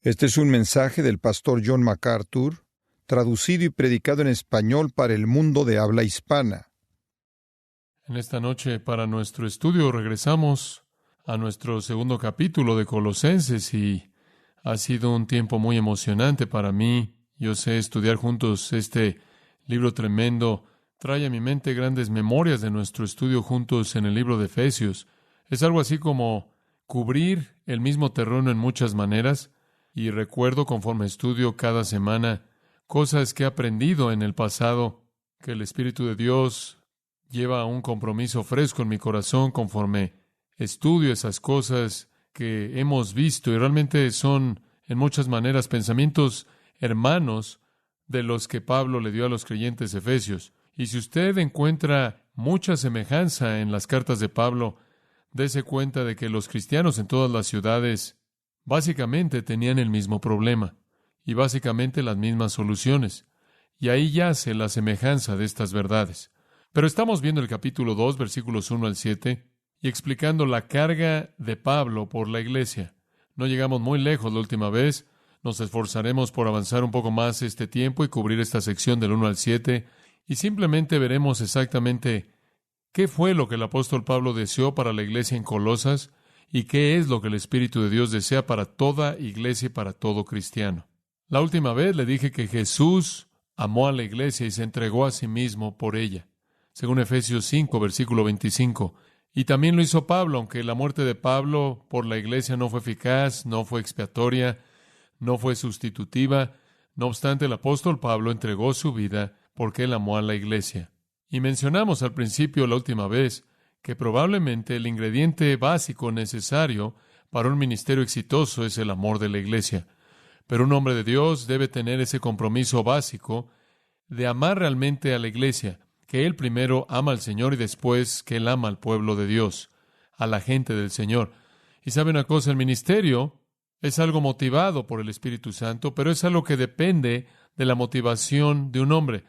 Este es un mensaje del pastor John MacArthur, traducido y predicado en español para el mundo de habla hispana. En esta noche, para nuestro estudio, regresamos a nuestro segundo capítulo de Colosenses y ha sido un tiempo muy emocionante para mí. Yo sé, estudiar juntos este libro tremendo trae a mi mente grandes memorias de nuestro estudio juntos en el libro de Efesios. Es algo así como cubrir el mismo terreno en muchas maneras, y recuerdo conforme estudio cada semana cosas que he aprendido en el pasado, que el Espíritu de Dios lleva un compromiso fresco en mi corazón conforme estudio esas cosas que hemos visto, y realmente son en muchas maneras pensamientos hermanos de los que Pablo le dio a los creyentes efesios. Y si usted encuentra mucha semejanza en las cartas de Pablo, dése cuenta de que los cristianos en todas las ciudades básicamente tenían el mismo problema y básicamente las mismas soluciones. Y ahí yace la semejanza de estas verdades. Pero estamos viendo el capítulo 2, versículos 1 al 7, y explicando la carga de Pablo por la iglesia. No llegamos muy lejos la última vez. Nos esforzaremos por avanzar un poco más este tiempo y cubrir esta sección del 1 al 7, y simplemente veremos exactamente qué fue lo que el apóstol Pablo deseó para la iglesia en Colosas y qué es lo que el Espíritu de Dios desea para toda iglesia y para todo cristiano. La última vez le dije que Jesús amó a la iglesia y se entregó a sí mismo por ella, según Efesios 5, versículo 25. Y también lo hizo Pablo, aunque la muerte de Pablo por la iglesia no fue eficaz, no fue expiatoria, no fue sustitutiva. No obstante, el apóstol Pablo entregó su vida porque él amó a la iglesia. Y mencionamos al principio la última vez que probablemente el ingrediente básico necesario para un ministerio exitoso es el amor de la iglesia. Pero un hombre de Dios debe tener ese compromiso básico de amar realmente a la iglesia, que él primero ama al Señor y después que él ama al pueblo de Dios, a la gente del Señor. Y sabe una cosa, el ministerio es algo motivado por el Espíritu Santo, pero es algo que depende de la motivación de un hombre.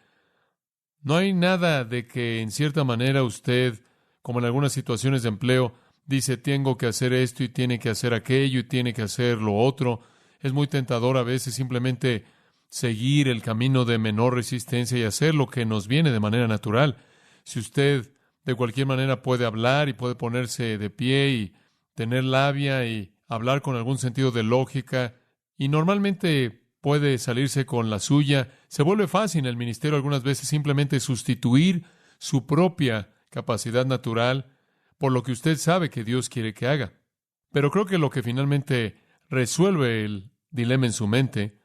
No hay nada de que en cierta manera usted, como en algunas situaciones de empleo, dice tengo que hacer esto y tiene que hacer aquello y tiene que hacer lo otro. Es muy tentador a veces simplemente seguir el camino de menor resistencia y hacer lo que nos viene de manera natural. Si usted de cualquier manera puede hablar y puede ponerse de pie y tener labia y hablar con algún sentido de lógica y normalmente puede salirse con la suya, se vuelve fácil en el ministerio algunas veces simplemente sustituir su propia capacidad natural por lo que usted sabe que Dios quiere que haga. Pero creo que lo que finalmente resuelve el dilema en su mente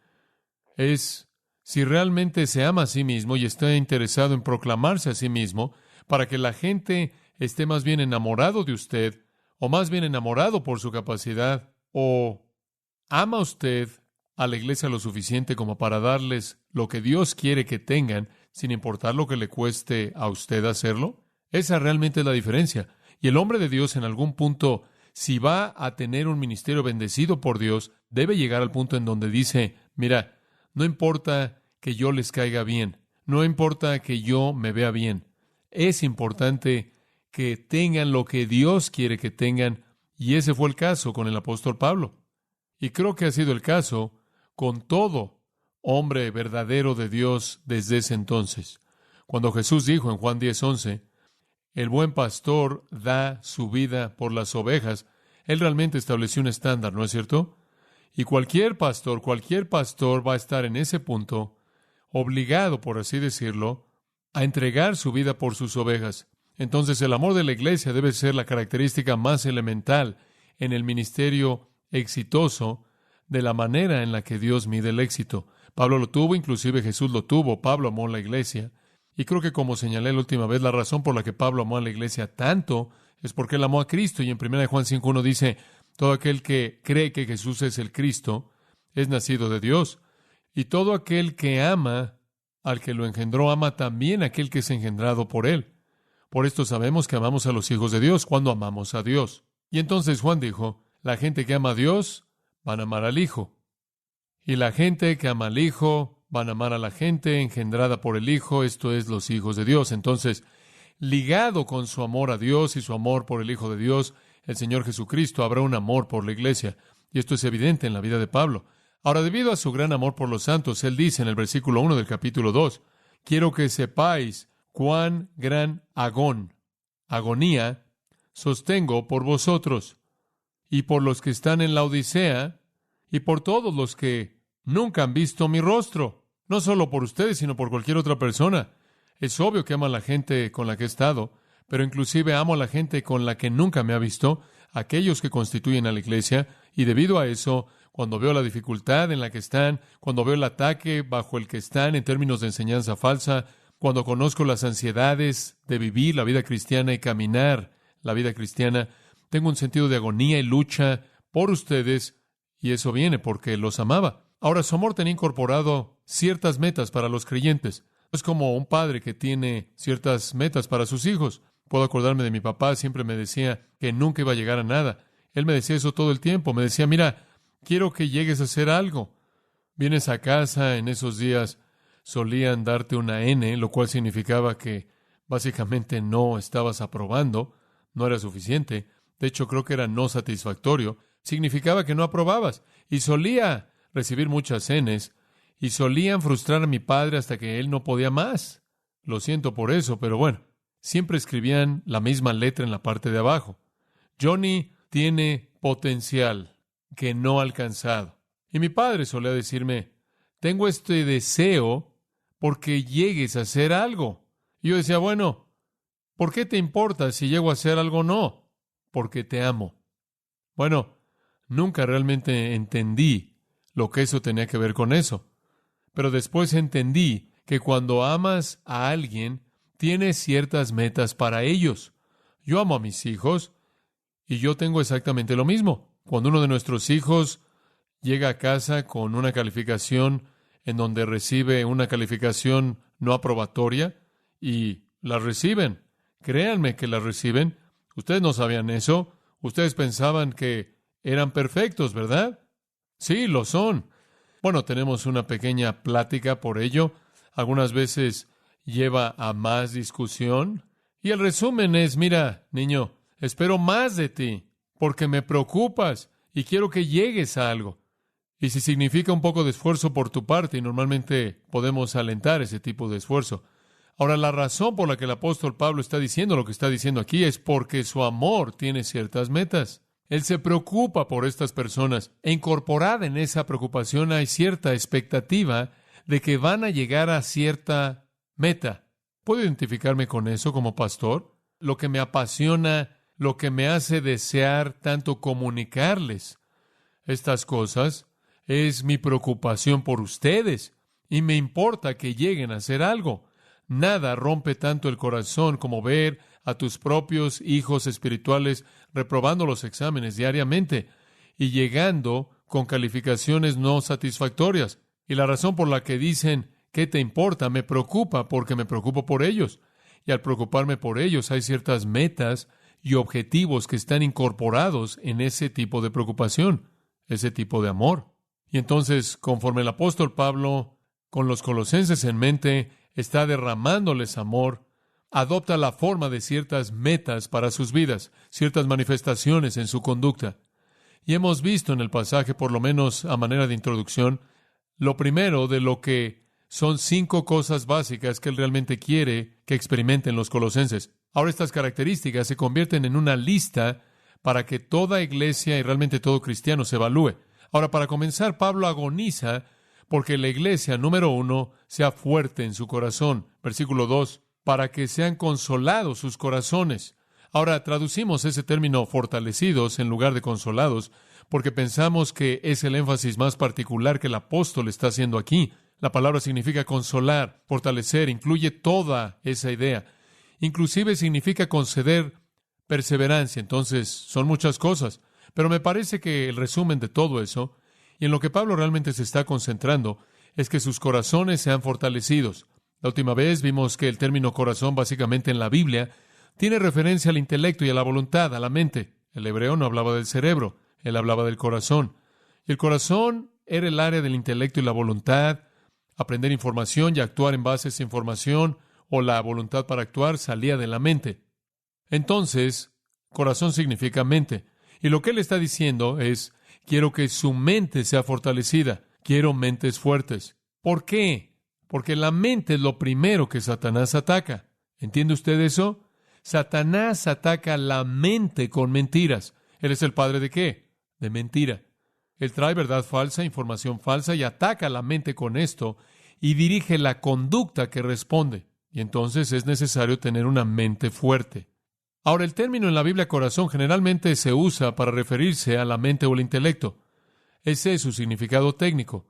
es si realmente se ama a sí mismo y está interesado en proclamarse a sí mismo para que la gente esté más bien enamorado de usted o más bien enamorado por su capacidad, o ama usted a la iglesia lo suficiente como para darles lo que Dios quiere que tengan sin importar lo que le cueste a usted hacerlo. Esa realmente es la diferencia. Y el hombre de Dios en algún punto, si va a tener un ministerio bendecido por Dios, debe llegar al punto en donde dice, mira, no importa que yo les caiga bien, no importa que yo me vea bien, es importante que tengan lo que Dios quiere que tengan, y ese fue el caso con el apóstol Pablo. Y creo que ha sido el caso con todo hombre verdadero de Dios desde ese entonces. Cuando Jesús dijo en Juan 10:11, el buen pastor da su vida por las ovejas, él realmente estableció un estándar, ¿no es cierto? Y cualquier pastor va a estar en ese punto, obligado, por así decirlo, a entregar su vida por sus ovejas. Entonces, el amor de la iglesia debe ser la característica más elemental en el ministerio exitoso de la manera en la que Dios mide el éxito. Pablo lo tuvo, inclusive Jesús lo tuvo. Pablo amó a la iglesia. Y creo que, como señalé la última vez, la razón por la que Pablo amó a la iglesia tanto es porque él amó a Cristo. Y en 1 Juan 5:1 dice, todo aquel que cree que Jesús es el Cristo es nacido de Dios. Y todo aquel que ama al que lo engendró, ama también a aquel que es engendrado por él. Por esto sabemos que amamos a los hijos de Dios cuando amamos a Dios. Y entonces Juan dijo, la gente que ama a Dios van a amar al Hijo. Y la gente que ama al Hijo van a amar a la gente engendrada por el Hijo, esto es, los hijos de Dios. Entonces, ligado con su amor a Dios y su amor por el Hijo de Dios, el Señor Jesucristo, habrá un amor por la iglesia. Y esto es evidente en la vida de Pablo. Ahora, debido a su gran amor por los santos, él dice en el versículo 1 del capítulo 2, quiero que sepáis cuán gran agonía, sostengo por vosotros y por los que están en la Odisea y por todos los que nunca han visto mi rostro. No solo por ustedes, sino por cualquier otra persona. Es obvio que amo a la gente con la que he estado, pero inclusive amo a la gente con la que nunca me ha visto, aquellos que constituyen a la iglesia, y debido a eso, cuando veo la dificultad en la que están, cuando veo el ataque bajo el que están en términos de enseñanza falsa, cuando conozco las ansiedades de vivir la vida cristiana y caminar la vida cristiana, tengo un sentido de agonía y lucha por ustedes, y eso viene porque los amaba. Ahora, su amor tenía incorporado ciertas metas para los creyentes. Es como un padre que tiene ciertas metas para sus hijos. Puedo acordarme de mi papá, siempre me decía que nunca iba a llegar a nada. Él me decía eso todo el tiempo. Me decía, mira, quiero que llegues a hacer algo. Vienes a casa, en esos días solían darte una N, lo cual significaba que básicamente no estabas aprobando, no era suficiente. De hecho, creo que era no satisfactorio. Significaba que no aprobabas. Y solía recibir muchas Ns, y solían frustrar a mi padre hasta que él no podía más. Lo siento por eso, pero bueno, siempre escribían la misma letra en la parte de abajo. Johnny tiene potencial que no ha alcanzado. Y mi padre solía decirme, tengo este deseo porque llegues a hacer algo. Y yo decía, bueno, ¿por qué te importa si llego a hacer algo o no? Porque te amo. Bueno, nunca realmente entendí lo que eso tenía que ver con eso. Pero después entendí que cuando amas a alguien, tienes ciertas metas para ellos. Yo amo a mis hijos y yo tengo exactamente lo mismo. Cuando uno de nuestros hijos llega a casa con una calificación en donde recibe una calificación no aprobatoria y la reciben, créanme que la reciben. Ustedes no sabían eso. Ustedes pensaban que eran perfectos, ¿verdad? Sí, lo son. Bueno, tenemos una pequeña plática por ello. Algunas veces lleva a más discusión. Y el resumen es, mira, niño, espero más de ti, porque me preocupas y quiero que llegues a algo. Y si significa un poco de esfuerzo por tu parte, y normalmente podemos alentar ese tipo de esfuerzo. Ahora, la razón por la que el apóstol Pablo está diciendo lo que está diciendo aquí es porque su amor tiene ciertas metas. Él se preocupa por estas personas, e incorporada en esa preocupación hay cierta expectativa de que van a llegar a cierta meta. ¿Puedo identificarme con eso como pastor? Lo que me apasiona, lo que me hace desear tanto comunicarles estas cosas, es mi preocupación por ustedes, y me importa que lleguen a hacer algo. Nada rompe tanto el corazón como ver a tus propios hijos espirituales reprobando los exámenes diariamente y llegando con calificaciones no satisfactorias. Y la razón por la que dicen, ¿qué te importa? Me preocupa porque me preocupo por ellos. Y al preocuparme por ellos hay ciertas metas y objetivos que están incorporados en ese tipo de preocupación, ese tipo de amor. Y entonces, conforme el apóstol Pablo, con los colosenses en mente, está derramándoles amor, adopta la forma de ciertas metas para sus vidas, ciertas manifestaciones en su conducta. Y hemos visto en el pasaje, por lo menos a manera de introducción, lo primero de lo que son 5 cosas básicas que él realmente quiere que experimenten los colosenses. Ahora estas características se convierten en una lista para que toda iglesia y realmente todo cristiano se evalúe. Ahora, para comenzar, Pablo agoniza porque la iglesia, número 1, sea fuerte en su corazón. Versículo 2, para que sean consolados sus corazones. Ahora, traducimos ese término fortalecidos en lugar de consolados, porque pensamos que es el énfasis más particular que el apóstol está haciendo aquí. La palabra significa consolar, fortalecer, incluye toda esa idea. Inclusive significa conceder perseverancia. Entonces, son muchas cosas. Pero me parece que el resumen de todo eso, y en lo que Pablo realmente se está concentrando, es que sus corazones sean fortalecidos. La última vez vimos que el término corazón básicamente en la Biblia tiene referencia al intelecto y a la voluntad, a la mente. El hebreo no hablaba del cerebro, él hablaba del corazón. Y el corazón era el área del intelecto y la voluntad, aprender información y actuar en base a esa información, o la voluntad para actuar salía de la mente. Entonces, corazón significa mente. Y lo que él está diciendo es, quiero que su mente sea fortalecida. Quiero mentes fuertes. ¿Por qué? Porque la mente es lo primero que Satanás ataca. ¿Entiende usted eso? Satanás ataca la mente con mentiras. ¿Él es el padre de qué? De mentira. Él trae verdad falsa, información falsa y ataca la mente con esto y dirige la conducta que responde. Y entonces es necesario tener una mente fuerte. Ahora, el término en la Biblia corazón generalmente se usa para referirse a la mente o el intelecto. Ese es su significado técnico.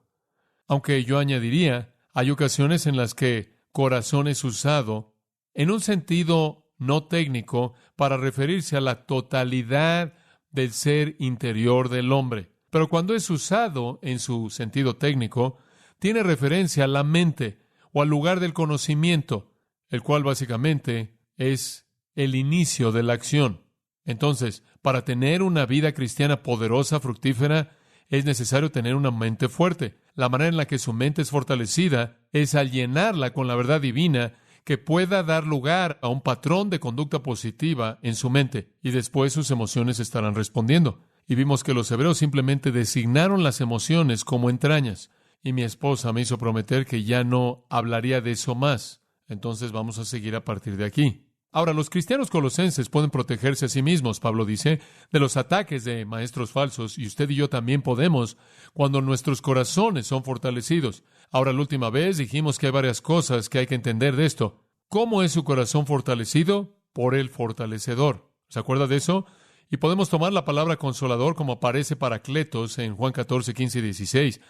Aunque yo añadiría, hay ocasiones en las que corazón es usado en un sentido no técnico para referirse a la totalidad del ser interior del hombre. Pero cuando es usado en su sentido técnico, tiene referencia a la mente o al lugar del conocimiento, el cual básicamente es el inicio de la acción. Entonces, para tener una vida cristiana poderosa, fructífera, es necesario tener una mente fuerte. La manera en la que su mente es fortalecida es al llenarla con la verdad divina que pueda dar lugar a un patrón de conducta positiva en su mente, y después sus emociones estarán respondiendo. Y vimos que los hebreos simplemente designaron las emociones como entrañas, y mi esposa me hizo prometer que ya no hablaría de eso más. Entonces vamos a seguir a partir de aquí. Ahora, los cristianos colosenses pueden protegerse a sí mismos, Pablo dice, de los ataques de maestros falsos, y usted y yo también podemos cuando nuestros corazones son fortalecidos. Ahora, la última vez dijimos que hay varias cosas que hay que entender de esto. ¿Cómo es su corazón fortalecido? Por el fortalecedor. ¿Se acuerda de eso? Y podemos tomar la palabra consolador como aparece Paracletos en Juan 14, 15 y 16,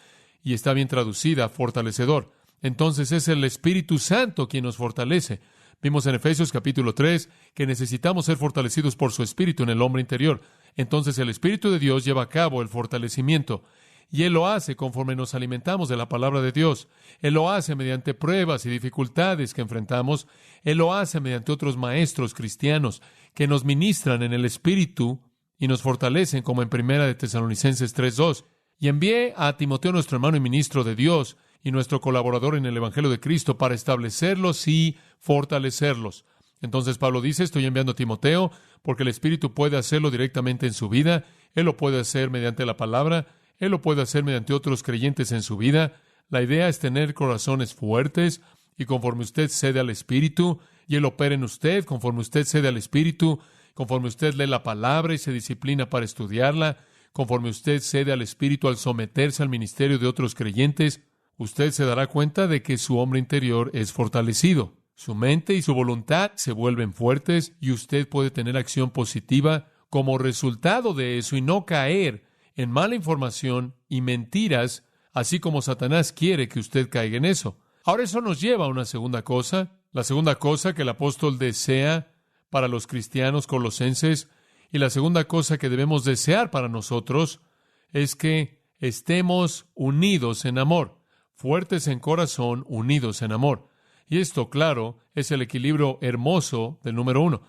y está bien traducida, fortalecedor. Entonces es el Espíritu Santo quien nos fortalece. Vimos en Efesios capítulo 3 que necesitamos ser fortalecidos por su Espíritu en el hombre interior. Entonces el Espíritu de Dios lleva a cabo el fortalecimiento. Y Él lo hace conforme nos alimentamos de la palabra de Dios. Él lo hace mediante pruebas y dificultades que enfrentamos. Él lo hace mediante otros maestros cristianos que nos ministran en el Espíritu y nos fortalecen, como en 1 de Tesalonicenses 3:2. Y envié a Timoteo, nuestro hermano y ministro de Dios, y nuestro colaborador en el Evangelio de Cristo, para establecerlos y fortalecerlos. Entonces Pablo dice, estoy enviando a Timoteo porque el Espíritu puede hacerlo directamente en su vida. Él lo puede hacer mediante la palabra. Él lo puede hacer mediante otros creyentes en su vida. La idea es tener corazones fuertes, y conforme usted cede al Espíritu, y Él opera en usted, conforme usted cede al Espíritu, conforme usted lee la palabra y se disciplina para estudiarla, conforme usted cede al Espíritu al someterse al ministerio de otros creyentes, usted se dará cuenta de que su hombre interior es fortalecido. Su mente y su voluntad se vuelven fuertes y usted puede tener acción positiva como resultado de eso y no caer en mala información y mentiras, así como Satanás quiere que usted caiga en eso. Ahora eso nos lleva a una segunda cosa. La segunda cosa que el apóstol desea para los cristianos colosenses y la segunda cosa que debemos desear para nosotros es que estemos unidos en amor. Fuertes en corazón, unidos en amor. Y esto, claro, es el equilibrio hermoso del número 1.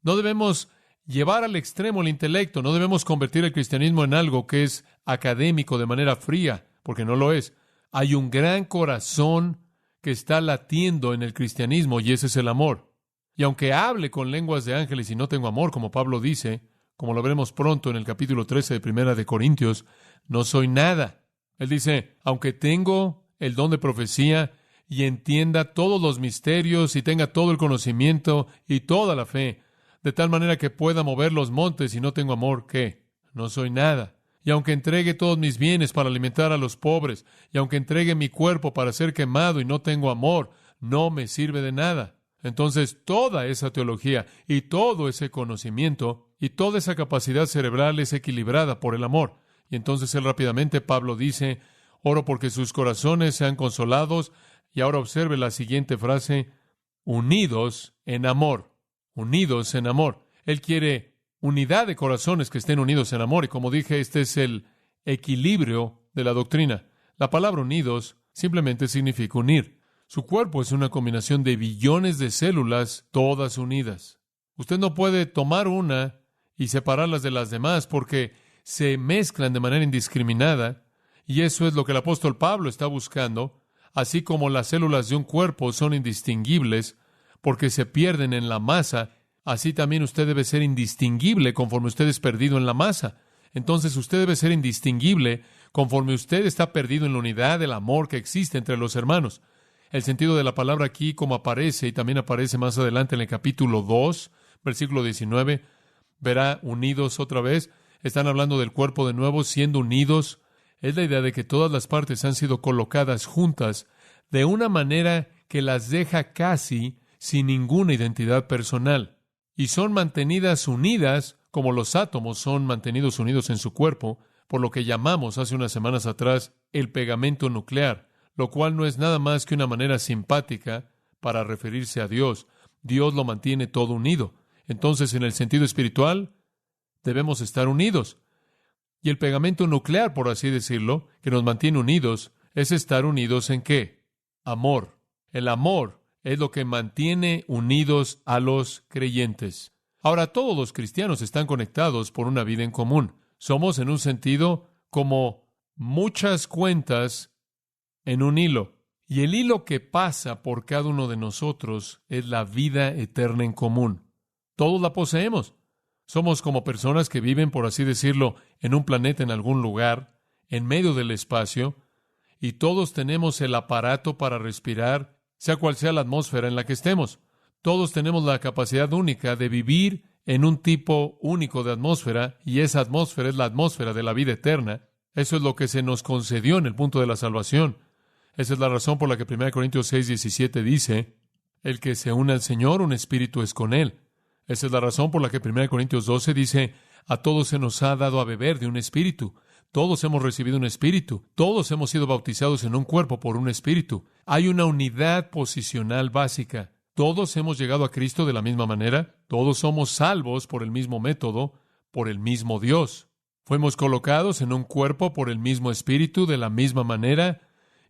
No debemos llevar al extremo el intelecto, no debemos convertir el cristianismo en algo que es académico de manera fría, porque no lo es. Hay un gran corazón que está latiendo en el cristianismo y ese es el amor. Y aunque hable con lenguas de ángeles y no tengo amor, como Pablo dice, como lo veremos pronto en el capítulo 13 de 1 de Corintios, no soy nada. Él dice, aunque tengo el don de profecía y entienda todos los misterios y tenga todo el conocimiento y toda la fe, de tal manera que pueda mover los montes y no tengo amor, ¿qué? No soy nada. Y aunque entregue todos mis bienes para alimentar a los pobres, y aunque entregue mi cuerpo para ser quemado y no tengo amor, no me sirve de nada. Entonces, toda esa teología y todo ese conocimiento y toda esa capacidad cerebral es equilibrada por el amor. Y entonces él rápidamente, Pablo dice, oro porque sus corazones sean consolados. Y ahora observe la siguiente frase, unidos en amor. Unidos en amor. Él quiere unidad de corazones que estén unidos en amor. Y como dije, este es el equilibrio de la doctrina. La palabra unidos simplemente significa unir. Su cuerpo es una combinación de billones de células, todas unidas. Usted no puede tomar una y separarlas de las demás porque se mezclan de manera indiscriminada. Y eso es lo que el apóstol Pablo está buscando. Así como las células de un cuerpo son indistinguibles porque se pierden en la masa, así también usted debe ser indistinguible conforme usted es perdido en la masa. Entonces usted debe ser indistinguible conforme usted está perdido en la unidad del amor que existe entre los hermanos. El sentido de la palabra aquí, como aparece, y también aparece más adelante en el capítulo 2, versículo 19, verá unidos otra vez. Están hablando del cuerpo de nuevo, siendo unidos. Es la idea de que todas las partes han sido colocadas juntas de una manera que las deja casi sin ninguna identidad personal. Y son mantenidas unidas como los átomos son mantenidos unidos en su cuerpo, por lo que llamamos hace unas semanas atrás el pegamento nuclear, lo cual no es nada más que una manera simpática para referirse a Dios. Dios lo mantiene todo unido. Entonces, en el sentido espiritual, debemos estar unidos. Y el pegamento nuclear, por así decirlo, que nos mantiene unidos, es estar unidos ¿en qué? Amor. El amor es lo que mantiene unidos a los creyentes. Ahora, todos los cristianos están conectados por una vida en común. Somos, en un sentido, como muchas cuentas en un hilo. Y el hilo que pasa por cada uno de nosotros es la vida eterna en común. Todos la poseemos. Somos como personas que viven, por así decirlo, en un planeta en algún lugar, en medio del espacio, y todos tenemos el aparato para respirar, sea cual sea la atmósfera en la que estemos. Todos tenemos la capacidad única de vivir en un tipo único de atmósfera, y esa atmósfera es la atmósfera de la vida eterna. Eso es lo que se nos concedió en el punto de la salvación. Esa es la razón por la que 1 Corintios 6:17 dice, el que se une al Señor, un espíritu es con Él. Esa es la razón por la que 1 Corintios 12 dice, a todos se nos ha dado a beber de un espíritu. Todos hemos recibido un espíritu. Todos hemos sido bautizados en un cuerpo por un espíritu. Hay una unidad posicional básica. Todos hemos llegado a Cristo de la misma manera. Todos somos salvos por el mismo método, por el mismo Dios. Fuimos colocados en un cuerpo por el mismo espíritu de la misma manera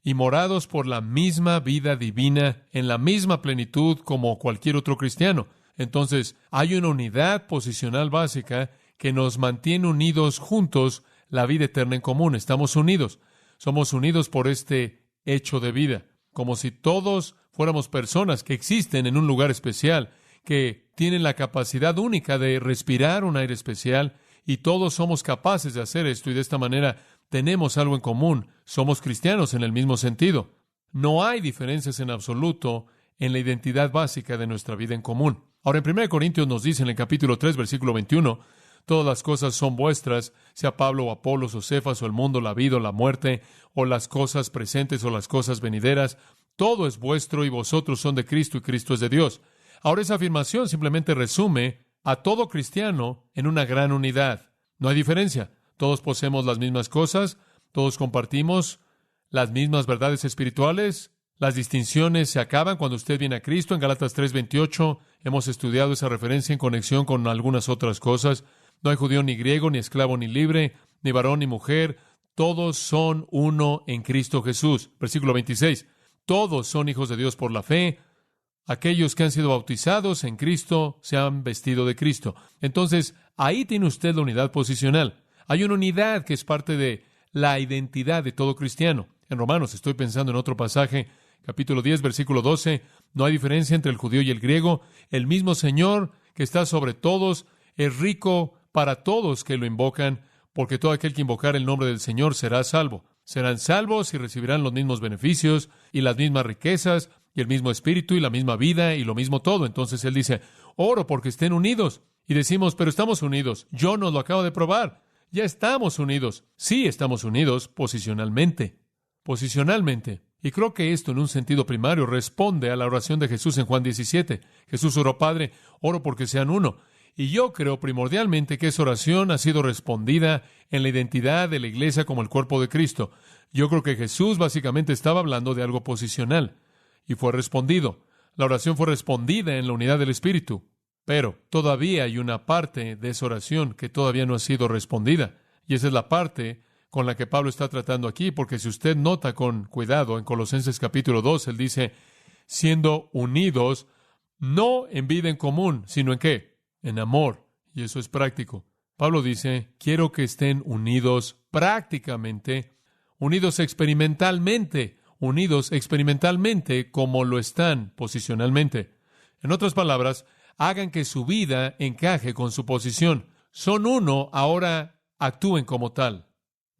y morados por la misma vida divina en la misma plenitud como cualquier otro cristiano. Entonces, hay una unidad posicional básica que nos mantiene unidos juntos la vida eterna en común. Estamos unidos. Somos unidos por este hecho de vida, como si todos fuéramos personas que existen en un lugar especial, que tienen la capacidad única de respirar un aire especial, y todos somos capaces de hacer esto, y de esta manera tenemos algo en común. Somos cristianos en el mismo sentido. No hay diferencias en absoluto en la identidad básica de nuestra vida en común. Ahora, en 1 Corintios nos dice en el capítulo 3, versículo 21, todas las cosas son vuestras, sea Pablo o Apolos o Cefas o el mundo, la vida o la muerte, o las cosas presentes o las cosas venideras, todo es vuestro y vosotros son de Cristo y Cristo es de Dios. Ahora, esa afirmación simplemente resume a todo cristiano en una gran unidad. No hay diferencia. Todos poseemos las mismas cosas, todos compartimos las mismas verdades espirituales. Las distinciones se acaban cuando usted viene a Cristo. En Gálatas 3:28 hemos estudiado esa referencia en conexión con algunas otras cosas. No hay judío ni griego, ni esclavo ni libre, ni varón ni mujer. Todos son uno en Cristo Jesús. Versículo 26. Todos son hijos de Dios por la fe. Aquellos que han sido bautizados en Cristo se han vestido de Cristo. Entonces, ahí tiene usted la unidad posicional. Hay una unidad que es parte de la identidad de todo cristiano. En Romanos, estoy pensando en otro pasaje, capítulo 10, versículo 12, no hay diferencia entre el judío y el griego. El mismo Señor que está sobre todos es rico para todos que lo invocan, porque todo aquel que invocar el nombre del Señor será salvo. Serán salvos y recibirán los mismos beneficios y las mismas riquezas y el mismo espíritu y la misma vida y lo mismo todo. Entonces Él dice, oro porque estén unidos. Y decimos, pero estamos unidos. Yo nos lo acabo de probar. Ya estamos unidos. Sí, estamos unidos posicionalmente. Posicionalmente. Y creo que esto en un sentido primario responde a la oración de Jesús en Juan 17. Jesús oró, Padre, oro porque sean uno. Y yo creo primordialmente que esa oración ha sido respondida en la identidad de la iglesia como el cuerpo de Cristo. Yo creo que Jesús básicamente estaba hablando de algo posicional y fue respondido. La oración fue respondida en la unidad del Espíritu. Pero todavía hay una parte de esa oración que todavía no ha sido respondida. Y esa es la parte con la que Pablo está tratando aquí, porque si usted nota con cuidado, en Colosenses capítulo 2, él dice, siendo unidos, no en vida en común, sino en ¿qué? En amor. Y eso es práctico. Pablo dice, quiero que estén unidos prácticamente, unidos experimentalmente como lo están posicionalmente. En otras palabras, hagan que su vida encaje con su posición. Son uno, ahora actúen como tal.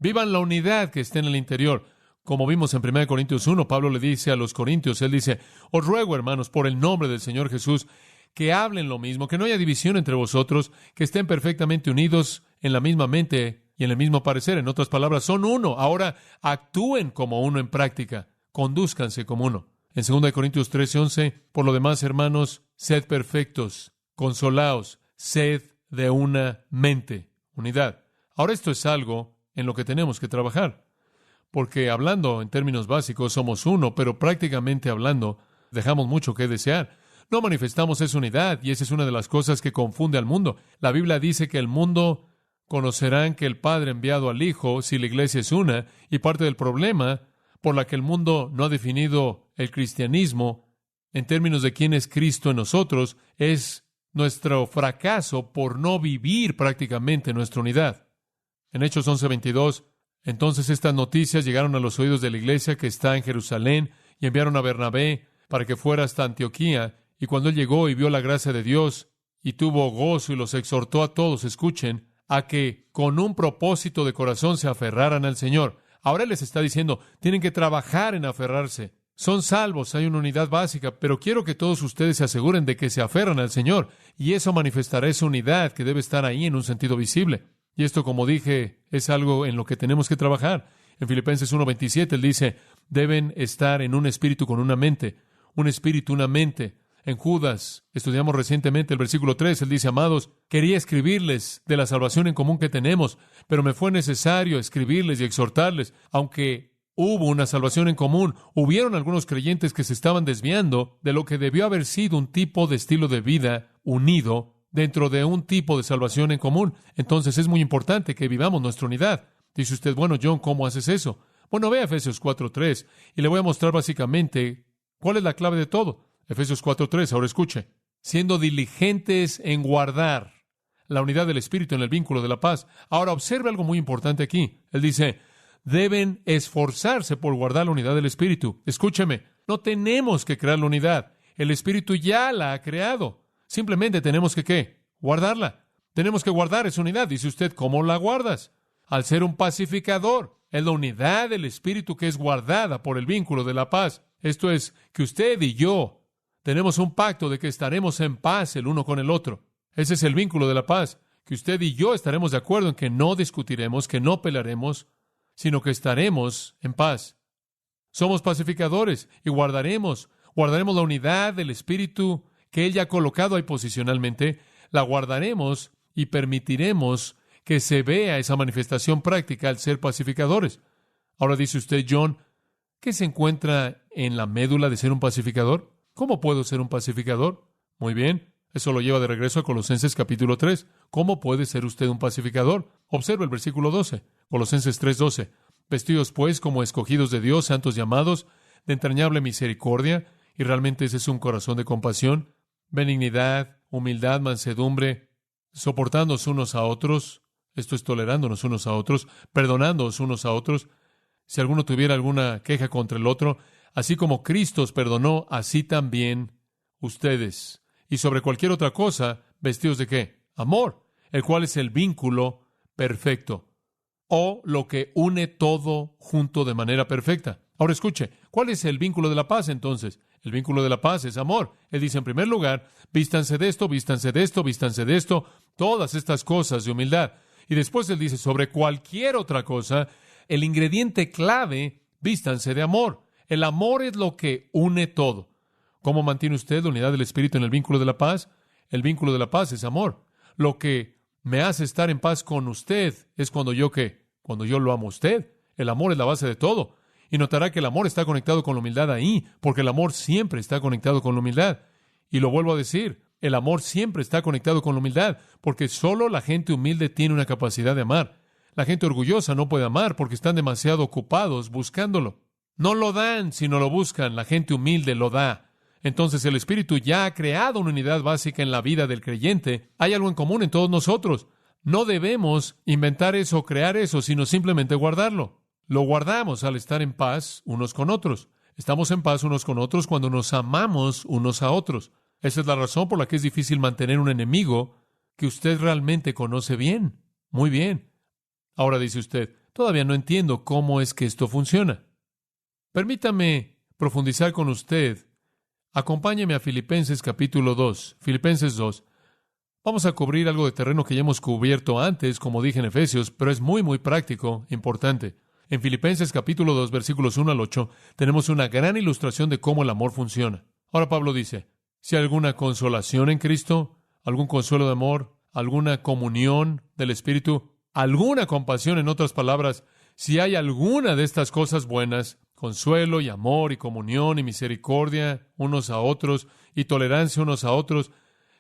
Vivan la unidad que está en el interior. Como vimos en 1 Corintios 1, Pablo le dice a los corintios, él dice, os ruego, hermanos, por el nombre del Señor Jesús, que hablen lo mismo, que no haya división entre vosotros, que estén perfectamente unidos en la misma mente y en el mismo parecer. En otras palabras, son uno. Ahora actúen como uno en práctica. Condúzcanse como uno. En 2 Corintios 13:11, por lo demás, hermanos, sed perfectos, consolaos, sed de una mente, unidad. Ahora esto es algo en lo que tenemos que trabajar, porque hablando en términos básicos somos uno, pero prácticamente hablando dejamos mucho que desear. No manifestamos esa unidad, y esa es una de las cosas que confunde al mundo. La Biblia dice que el mundo conocerán que el Padre ha enviado al Hijo si la iglesia es una, y parte del problema por la que el mundo no ha definido el cristianismo en términos de quién es Cristo en nosotros es nuestro fracaso por no vivir prácticamente nuestra unidad. En Hechos 11:22, entonces estas noticias llegaron a los oídos de la iglesia que está en Jerusalén y enviaron a Bernabé para que fuera hasta Antioquía. Y cuando él llegó y vio la gracia de Dios y tuvo gozo y los exhortó a todos, escuchen, a que con un propósito de corazón se aferraran al Señor. Ahora él les está diciendo, tienen que trabajar en aferrarse. Son salvos, hay una unidad básica, pero quiero que todos ustedes se aseguren de que se aferran al Señor, y eso manifestará esa unidad que debe estar ahí en un sentido visible. Y esto, como dije, es algo en lo que tenemos que trabajar. En Filipenses 1:27 él dice, deben estar en un espíritu con una mente, un espíritu, una mente. En Judas, estudiamos recientemente el versículo 3, él dice, amados, quería escribirles de la salvación en común que tenemos, pero me fue necesario escribirles y exhortarles, aunque hubo una salvación en común, hubieron algunos creyentes que se estaban desviando de lo que debió haber sido un tipo de estilo de vida unido dentro de un tipo de salvación en común. Entonces es muy importante que vivamos nuestra unidad. Dice usted, bueno, John, ¿cómo haces eso? Bueno, ve a Efesios 4:3 y le voy a mostrar básicamente cuál es la clave de todo. Efesios 4:3, ahora escuche. Siendo diligentes en guardar la unidad del Espíritu en el vínculo de la paz. Ahora observe algo muy importante aquí. Él dice, deben esforzarse por guardar la unidad del Espíritu. Escúcheme, no tenemos que crear la unidad. El Espíritu ya la ha creado. Simplemente tenemos que, ¿qué? Guardarla. Tenemos que guardar esa unidad. Dice usted, ¿cómo la guardas? Al ser un pacificador. Es la unidad del Espíritu que es guardada por el vínculo de la paz. Esto es que usted y yo tenemos un pacto de que estaremos en paz el uno con el otro. Ese es el vínculo de la paz, que usted y yo estaremos de acuerdo en que no discutiremos, que no pelearemos, sino que estaremos en paz. Somos pacificadores y guardaremos la unidad del Espíritu que Él ya ha colocado ahí posicionalmente, la guardaremos y permitiremos que se vea esa manifestación práctica al ser pacificadores. Ahora dice usted, John, ¿qué se encuentra en la médula de ser un pacificador? ¿Cómo puedo ser un pacificador? Muy bien, eso lo lleva de regreso a Colosenses capítulo 3. ¿Cómo puede ser usted un pacificador? Observe el versículo 12, Colosenses 3:12. Vestidos pues como escogidos de Dios, santos llamados, de entrañable misericordia, y realmente ese es un corazón de compasión, benignidad, humildad, mansedumbre, soportándonos unos a otros, esto es tolerándonos unos a otros, perdonándonos unos a otros, si alguno tuviera alguna queja contra el otro, así como Cristo os perdonó, así también ustedes. Y sobre cualquier otra cosa, vestidos de ¿qué? Amor, el cual es el vínculo perfecto, o lo que une todo junto de manera perfecta. Ahora escuche, ¿cuál es el vínculo de la paz entonces? El vínculo de la paz es amor. Él dice en primer lugar, vístanse de esto, vístanse de esto, vístanse de esto, todas estas cosas de humildad. Y después él dice, sobre cualquier otra cosa, el ingrediente clave, vístanse de amor. El amor es lo que une todo. ¿Cómo mantiene usted la unidad del Espíritu en el vínculo de la paz? El vínculo de la paz es amor. Lo que me hace estar en paz con usted es cuando yo, ¿qué? Cuando yo lo amo a usted. El amor es la base de todo. Y notará que el amor está conectado con la humildad ahí, porque el amor siempre está conectado con la humildad. Y lo vuelvo a decir, el amor siempre está conectado con la humildad, porque solo la gente humilde tiene una capacidad de amar. La gente orgullosa no puede amar porque están demasiado ocupados buscándolo. No lo dan, sino lo buscan. La gente humilde lo da. Entonces el Espíritu ya ha creado una unidad básica en la vida del creyente. Hay algo en común en todos nosotros. No debemos inventar eso o crear eso, sino simplemente guardarlo. Lo guardamos al estar en paz unos con otros. Estamos en paz unos con otros cuando nos amamos unos a otros. Esa es la razón por la que es difícil mantener un enemigo que usted realmente conoce bien. Muy bien. Ahora dice usted, todavía no entiendo cómo es que esto funciona. Permítame profundizar con usted. Acompáñeme a Filipenses capítulo 2. Filipenses 2. Vamos a cubrir algo de terreno que ya hemos cubierto antes, como dije en Efesios, pero es muy práctico, importante. En Filipenses capítulo 2, versículos 1 al 8, tenemos una gran ilustración de cómo el amor funciona. Ahora Pablo dice, si hay alguna consolación en Cristo, algún consuelo de amor, alguna comunión del Espíritu, alguna compasión, en otras palabras, si hay alguna de estas cosas buenas, consuelo y amor y comunión y misericordia unos a otros y tolerancia unos a otros,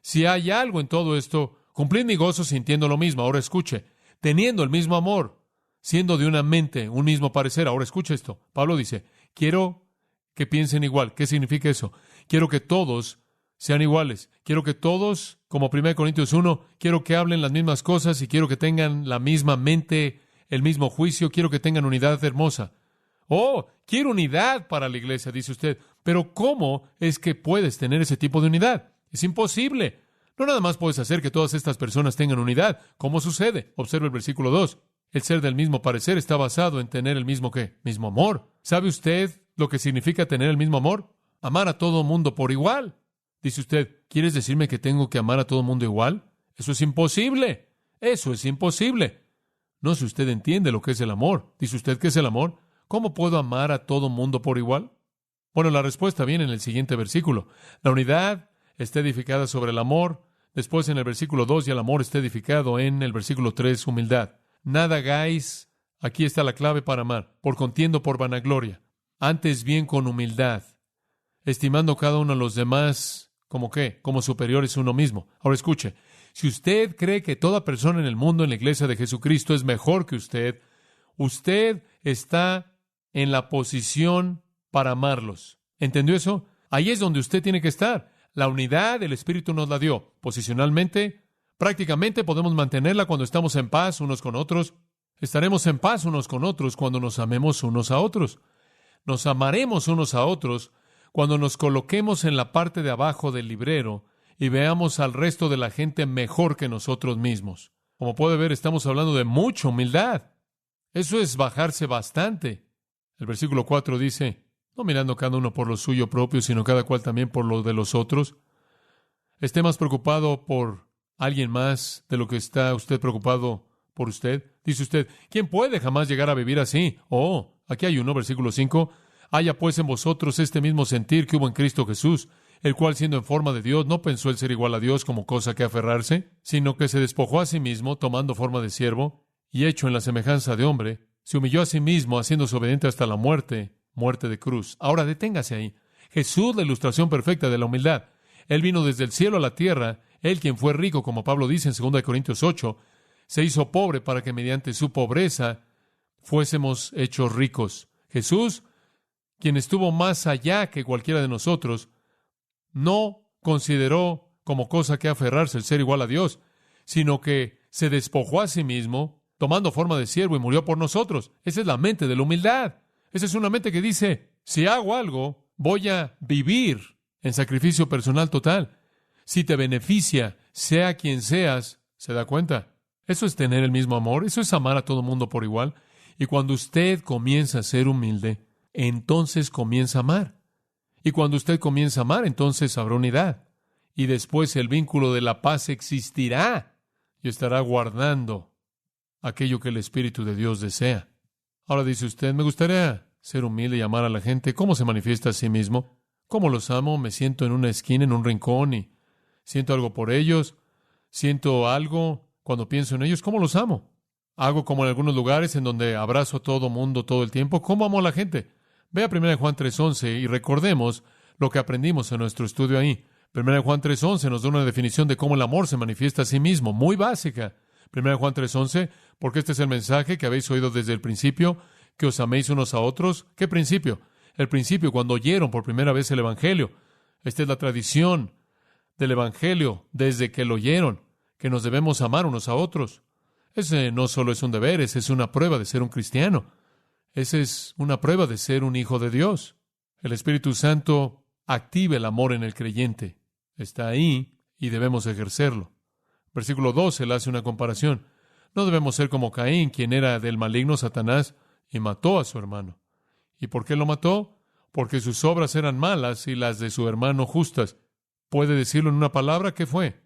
si hay algo en todo esto, cumplid mi gozo sintiendo lo mismo. Ahora escuche, teniendo el mismo amor, siendo de una mente, un mismo parecer. Ahora escuche esto. Pablo dice, quiero que piensen igual. ¿Qué significa eso? Quiero que todos sean iguales. Quiero que todos, como 1 Corintios 1, quiero que hablen las mismas cosas y quiero que tengan la misma mente, el mismo juicio. Quiero que tengan unidad hermosa. Oh, quiero unidad para la iglesia, dice usted. Pero ¿cómo es que puedes tener ese tipo de unidad? Es imposible. No nada más puedes hacer que todas estas personas tengan unidad. ¿Cómo sucede? Observe el versículo 2. El ser del mismo parecer está basado en tener el mismo ¿qué? Mismo amor. ¿Sabe usted lo que significa tener el mismo amor? Amar a todo mundo por igual. Dice usted, ¿quieres decirme que tengo que amar a todo mundo igual? Eso es imposible. Eso es imposible. No sé si usted entiende lo que es el amor. ¿Dice usted qué es el amor? ¿Cómo puedo amar a todo mundo por igual? Bueno, la respuesta viene en el siguiente versículo. La unidad está edificada sobre el amor. Después, en el versículo 2, y el amor está edificado en el versículo 3, humildad. Nada hagáis, aquí está la clave para amar, por contienda o por vanagloria. Antes bien con humildad, estimando cada uno a los demás, ¿como qué? Como superiores a uno mismo. Ahora escuche, si usted cree que toda persona en el mundo, en la iglesia de Jesucristo, es mejor que usted, usted está en la posición para amarlos. ¿Entendió eso? Ahí es donde usted tiene que estar. La unidad el Espíritu nos la dio. Posicionalmente, prácticamente podemos mantenerla cuando estamos en paz unos con otros. Estaremos en paz unos con otros cuando nos amemos unos a otros. Nos amaremos unos a otros cuando nos coloquemos en la parte de abajo del librero y veamos al resto de la gente mejor que nosotros mismos. Como puede ver, estamos hablando de mucha humildad. Eso es bajarse bastante. El versículo 4 dice, no mirando cada uno por lo suyo propio, sino cada cual también por lo de los otros. Esté más preocupado por alguien más de lo que está usted preocupado por usted. Dice usted, ¿quién puede jamás llegar a vivir así? Oh, aquí hay uno, versículo 5. Haya pues en vosotros este mismo sentir que hubo en Cristo Jesús, el cual siendo en forma de Dios, no pensó el ser igual a Dios como cosa que aferrarse, sino que se despojó a sí mismo, tomando forma de siervo, y hecho en la semejanza de hombre, se humilló a sí mismo, haciéndose obediente hasta la muerte, muerte de cruz. Ahora deténgase ahí. Jesús, la ilustración perfecta de la humildad. Él vino desde el cielo a la tierra. Él, quien fue rico, como Pablo dice en 2 Corintios 8, se hizo pobre para que mediante su pobreza fuésemos hechos ricos. Jesús, quien estuvo más allá que cualquiera de nosotros, no consideró como cosa que aferrarse el ser igual a Dios, sino que se despojó a sí mismo, tomando forma de siervo y murió por nosotros. Esa es la mente de la humildad. Esa es una mente que dice, si hago algo, voy a vivir en sacrificio personal total. Si te beneficia, sea quien seas, ¿se da cuenta? Eso es tener el mismo amor, eso es amar a todo mundo por igual. Y cuando usted comienza a ser humilde, entonces comienza a amar. Y cuando usted comienza a amar, entonces habrá unidad. Y después el vínculo de la paz existirá y estará guardando aquello que el Espíritu de Dios desea. Ahora dice usted, me gustaría ser humilde y amar a la gente. ¿Cómo se manifiesta a sí mismo? ¿Cómo los amo? Me siento en una esquina, en un rincón y siento algo por ellos. Siento algo cuando pienso en ellos. ¿Cómo los amo? Hago como en algunos lugares en donde abrazo a todo mundo todo el tiempo. ¿Cómo amo a la gente? Ve a 1 Juan 3:11 y recordemos lo que aprendimos en nuestro estudio ahí. 1 Juan 3:11 nos da una definición de cómo el amor se manifiesta a sí mismo, muy básica. 1 Juan 3:11, porque este es el mensaje que habéis oído desde el principio, que os améis unos a otros. ¿Qué principio? El principio cuando oyeron por primera vez el Evangelio. Esta es la tradición del Evangelio desde que lo oyeron, que nos debemos amar unos a otros. Ese no solo es un deber, ese es una prueba de ser un cristiano. Esa es una prueba de ser un hijo de Dios. El Espíritu Santo activa el amor en el creyente. Está ahí y debemos ejercerlo. Versículo 12, él hace una comparación. No debemos ser como Caín, quien era del maligno Satanás y mató a su hermano. ¿Y por qué lo mató? Porque sus obras eran malas y las de su hermano justas. ¿Puede decirlo en una palabra? ¿Qué fue?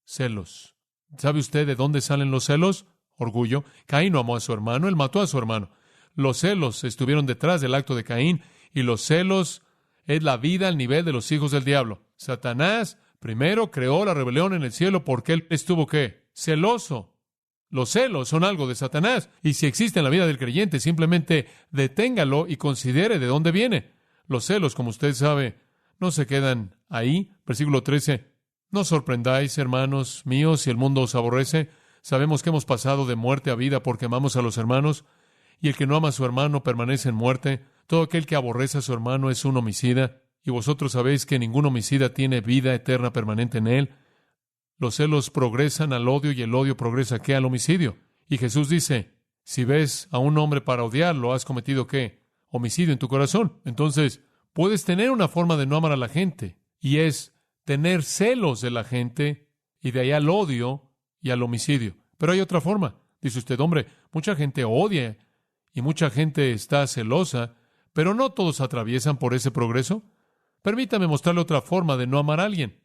Celos. ¿Sabe usted de dónde salen los celos? Orgullo. Caín no amó a su hermano, él mató a su hermano. Los celos estuvieron detrás del acto de Caín, y los celos es la vida al nivel de los hijos del diablo. Satanás primero creó la rebelión en el cielo porque él estuvo, ¿qué? Celoso. Los celos son algo de Satanás, y si existe en la vida del creyente, simplemente deténgalo y considere de dónde viene. Los celos, como usted sabe, no se quedan ahí. Versículo 13. No os sorprendáis, hermanos míos, si el mundo os aborrece. Sabemos que hemos pasado de muerte a vida porque amamos a los hermanos, y el que no ama a su hermano permanece en muerte. Todo aquel que aborrece a su hermano es un homicida, y vosotros sabéis que ningún homicida tiene vida eterna permanente en él. Los celos progresan al odio, y el odio progresa, ¿qué? Al homicidio. Y Jesús dice, si ves a un hombre para odiarlo, has cometido, ¿qué? Homicidio en tu corazón. Entonces, puedes tener una forma de no amar a la gente, y es tener celos de la gente, y de ahí al odio y al homicidio. Pero hay otra forma. Dice usted, hombre, mucha gente odia y mucha gente está celosa, pero no todos atraviesan por ese progreso. Permítame mostrarle otra forma de no amar a alguien.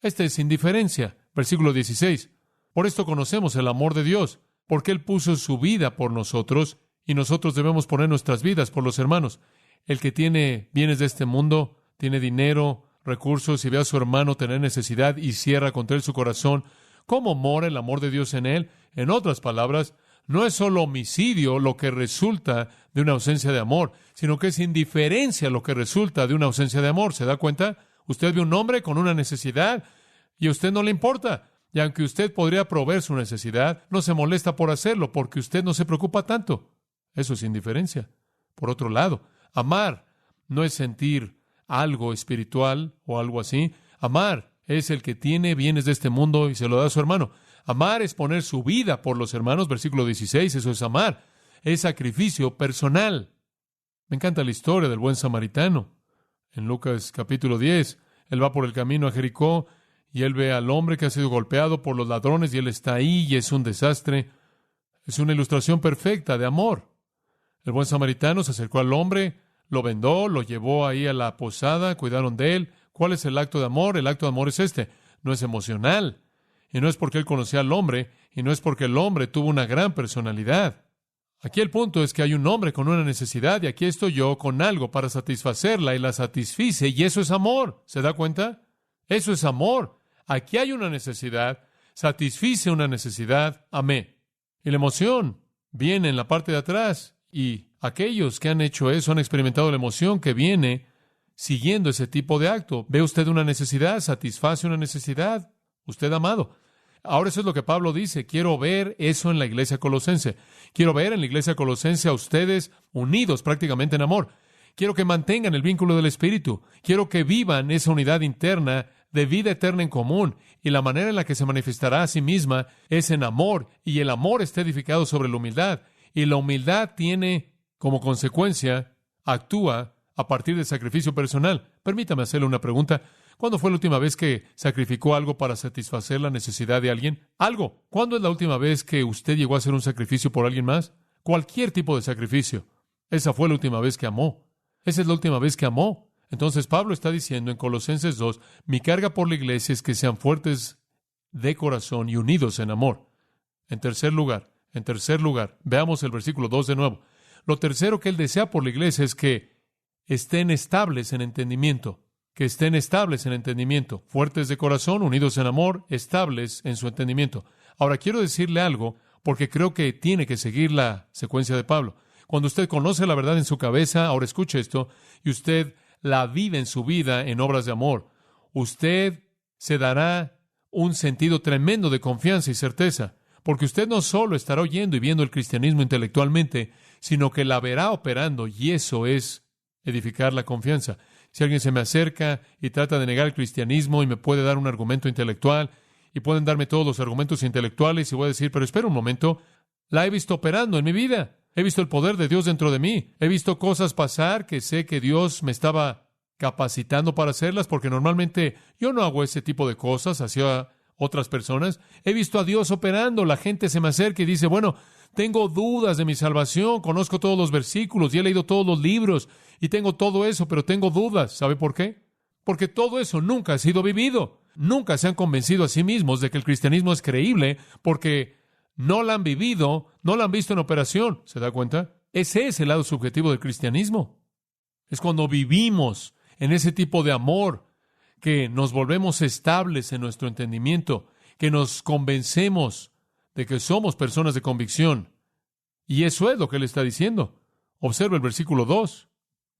Esta es indiferencia. Versículo 16. Por esto conocemos el amor de Dios, porque Él puso su vida por nosotros, y nosotros debemos poner nuestras vidas por los hermanos. El que tiene bienes de este mundo, tiene dinero, recursos, y ve a su hermano tener necesidad y cierra contra él su corazón, ¿cómo mora el amor de Dios en él? En otras palabras, no es solo homicidio lo que resulta de una ausencia de amor, sino que es indiferencia lo que resulta de una ausencia de amor. ¿Se da cuenta? Usted ve un hombre con una necesidad y a usted no le importa. Y aunque usted podría proveer su necesidad, no se molesta por hacerlo porque usted no se preocupa tanto. Eso es indiferencia. Por otro lado, amar no es sentir algo espiritual o algo así. Amar es el que tiene bienes de este mundo y se lo da a su hermano. Amar es poner su vida por los hermanos. Versículo 16, eso es amar. Es sacrificio personal. Me encanta la historia del buen samaritano. En Lucas capítulo 10, él va por el camino a Jericó y él ve al hombre que ha sido golpeado por los ladrones y él está ahí y es un desastre. Es una ilustración perfecta de amor. El buen samaritano se acercó al hombre, lo vendó, lo llevó ahí a la posada, cuidaron de él. ¿Cuál es el acto de amor? El acto de amor es este. No es emocional. Y no es porque él conocía al hombre, y no es porque el hombre tuvo una gran personalidad. Aquí el punto es que hay un hombre con una necesidad, y aquí estoy yo con algo para satisfacerla, y la satisfice, y eso es amor. ¿Se da cuenta? Eso es amor. Aquí hay una necesidad, satisfice una necesidad, amé. Y la emoción viene en la parte de atrás, y aquellos que han hecho eso han experimentado la emoción que viene siguiendo ese tipo de acto. ¿Ve usted una necesidad? ¿Satisface una necesidad? Usted amado. Ahora eso es lo que Pablo dice. Quiero ver eso en la iglesia colosense. Quiero ver en la iglesia colosense a ustedes unidos prácticamente en amor. Quiero que mantengan el vínculo del Espíritu. Quiero que vivan esa unidad interna de vida eterna en común. Y la manera en la que se manifestará a sí misma es en amor. Y el amor está edificado sobre la humildad. Y la humildad tiene, como consecuencia, actúa a partir del sacrificio personal. Permítame hacerle una pregunta. ¿Cuándo fue la última vez que sacrificó algo para satisfacer la necesidad de alguien? Algo. ¿Cuándo es la última vez que usted llegó a hacer un sacrificio por alguien más? Cualquier tipo de sacrificio. Esa fue la última vez que amó. Esa es la última vez que amó. Entonces Pablo está diciendo en Colosenses 2, mi carga por la iglesia es que sean fuertes de corazón y unidos en amor. En tercer lugar, veamos el versículo 2 de nuevo. Lo tercero que él desea por la iglesia es que estén estables en entendimiento. Que estén estables en entendimiento, fuertes de corazón, unidos en amor, estables en su entendimiento. Ahora, quiero decirle algo, porque creo que tiene que seguir la secuencia de Pablo. Cuando usted conoce la verdad en su cabeza, ahora escuche esto, y usted la vive en su vida en obras de amor, usted se dará un sentido tremendo de confianza y certeza, porque usted no solo estará oyendo y viendo el cristianismo intelectualmente, sino que la verá operando, y eso es edificar la confianza. Si alguien se me acerca y trata de negar el cristianismo y me puede dar un argumento intelectual y pueden darme todos los argumentos intelectuales y voy a decir, pero espera un momento, la he visto operando en mi vida. He visto el poder de Dios dentro de mí. He visto cosas pasar que sé que Dios me estaba capacitando para hacerlas porque normalmente yo no hago ese tipo de cosas hacia otras personas. He visto a Dios operando. La gente se me acerca y dice, bueno, tengo dudas de mi salvación, conozco todos los versículos y he leído todos los libros y tengo todo eso, pero tengo dudas. ¿Sabe por qué? Porque todo eso nunca ha sido vivido. Nunca se han convencido a sí mismos de que el cristianismo es creíble porque no lo han vivido, no lo han visto en operación. ¿Se da cuenta? Ese es el lado subjetivo del cristianismo. Es cuando vivimos en ese tipo de amor que nos volvemos estables en nuestro entendimiento, que nos convencemos de que somos personas de convicción. Y eso es lo que él está diciendo. Observa el versículo 2.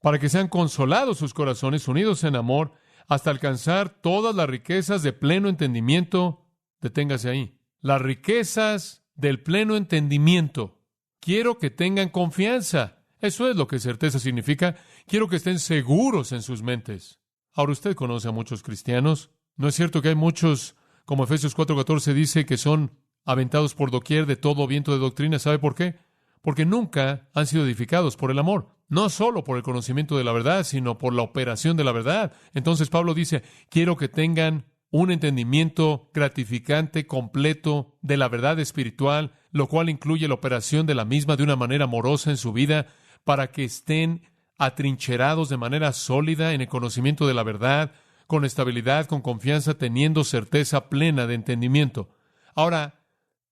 Para que sean consolados sus corazones, unidos en amor, hasta alcanzar todas las riquezas de pleno entendimiento. Deténgase ahí. Las riquezas del pleno entendimiento. Quiero que tengan confianza. Eso es lo que certeza significa. Quiero que estén seguros en sus mentes. Ahora usted conoce a muchos cristianos. ¿No es cierto que hay muchos, como Efesios 4:14 dice, que son aventados por doquier de todo viento de doctrina? ¿Sabe por qué? Porque nunca han sido edificados por el amor. No solo por el conocimiento de la verdad, sino por la operación de la verdad. Entonces Pablo dice, quiero que tengan un entendimiento gratificante, completo, de la verdad espiritual, lo cual incluye la operación de la misma de una manera amorosa en su vida, para que estén atrincherados de manera sólida en el conocimiento de la verdad, con estabilidad, con confianza, teniendo certeza plena de entendimiento. Ahora,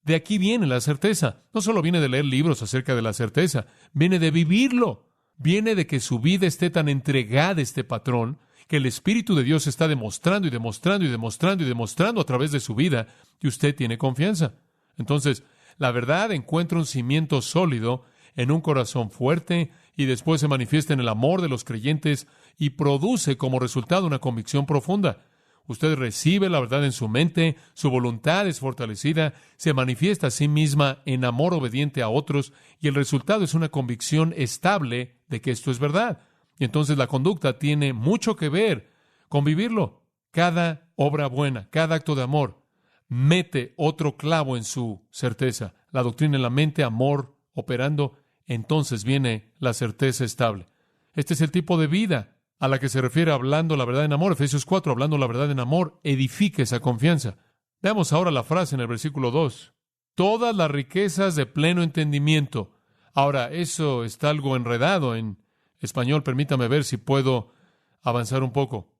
de aquí viene la certeza. No solo viene de leer libros acerca de la certeza, viene de vivirlo. Viene de que su vida esté tan entregada a este patrón que el Espíritu de Dios está demostrando y demostrando y demostrando y demostrando a través de su vida y usted tiene confianza. Entonces, la verdad encuentra un cimiento sólido en un corazón fuerte y después se manifiesta en el amor de los creyentes y produce como resultado una convicción profunda. Usted recibe la verdad en su mente, su voluntad es fortalecida, se manifiesta a sí misma en amor obediente a otros y el resultado es una convicción estable de que esto es verdad. Y entonces la conducta tiene mucho que ver con vivirlo. Cada obra buena, cada acto de amor, mete otro clavo en su certeza. La doctrina en la mente, amor operando, entonces viene la certeza estable. Este es el tipo de vida a la que se refiere hablando la verdad en amor. Efesios 4, hablando la verdad en amor, edifica esa confianza. Veamos ahora la frase en el versículo 2. Todas las riquezas de pleno entendimiento. Ahora, eso está algo enredado en español. Permítame ver si puedo avanzar un poco.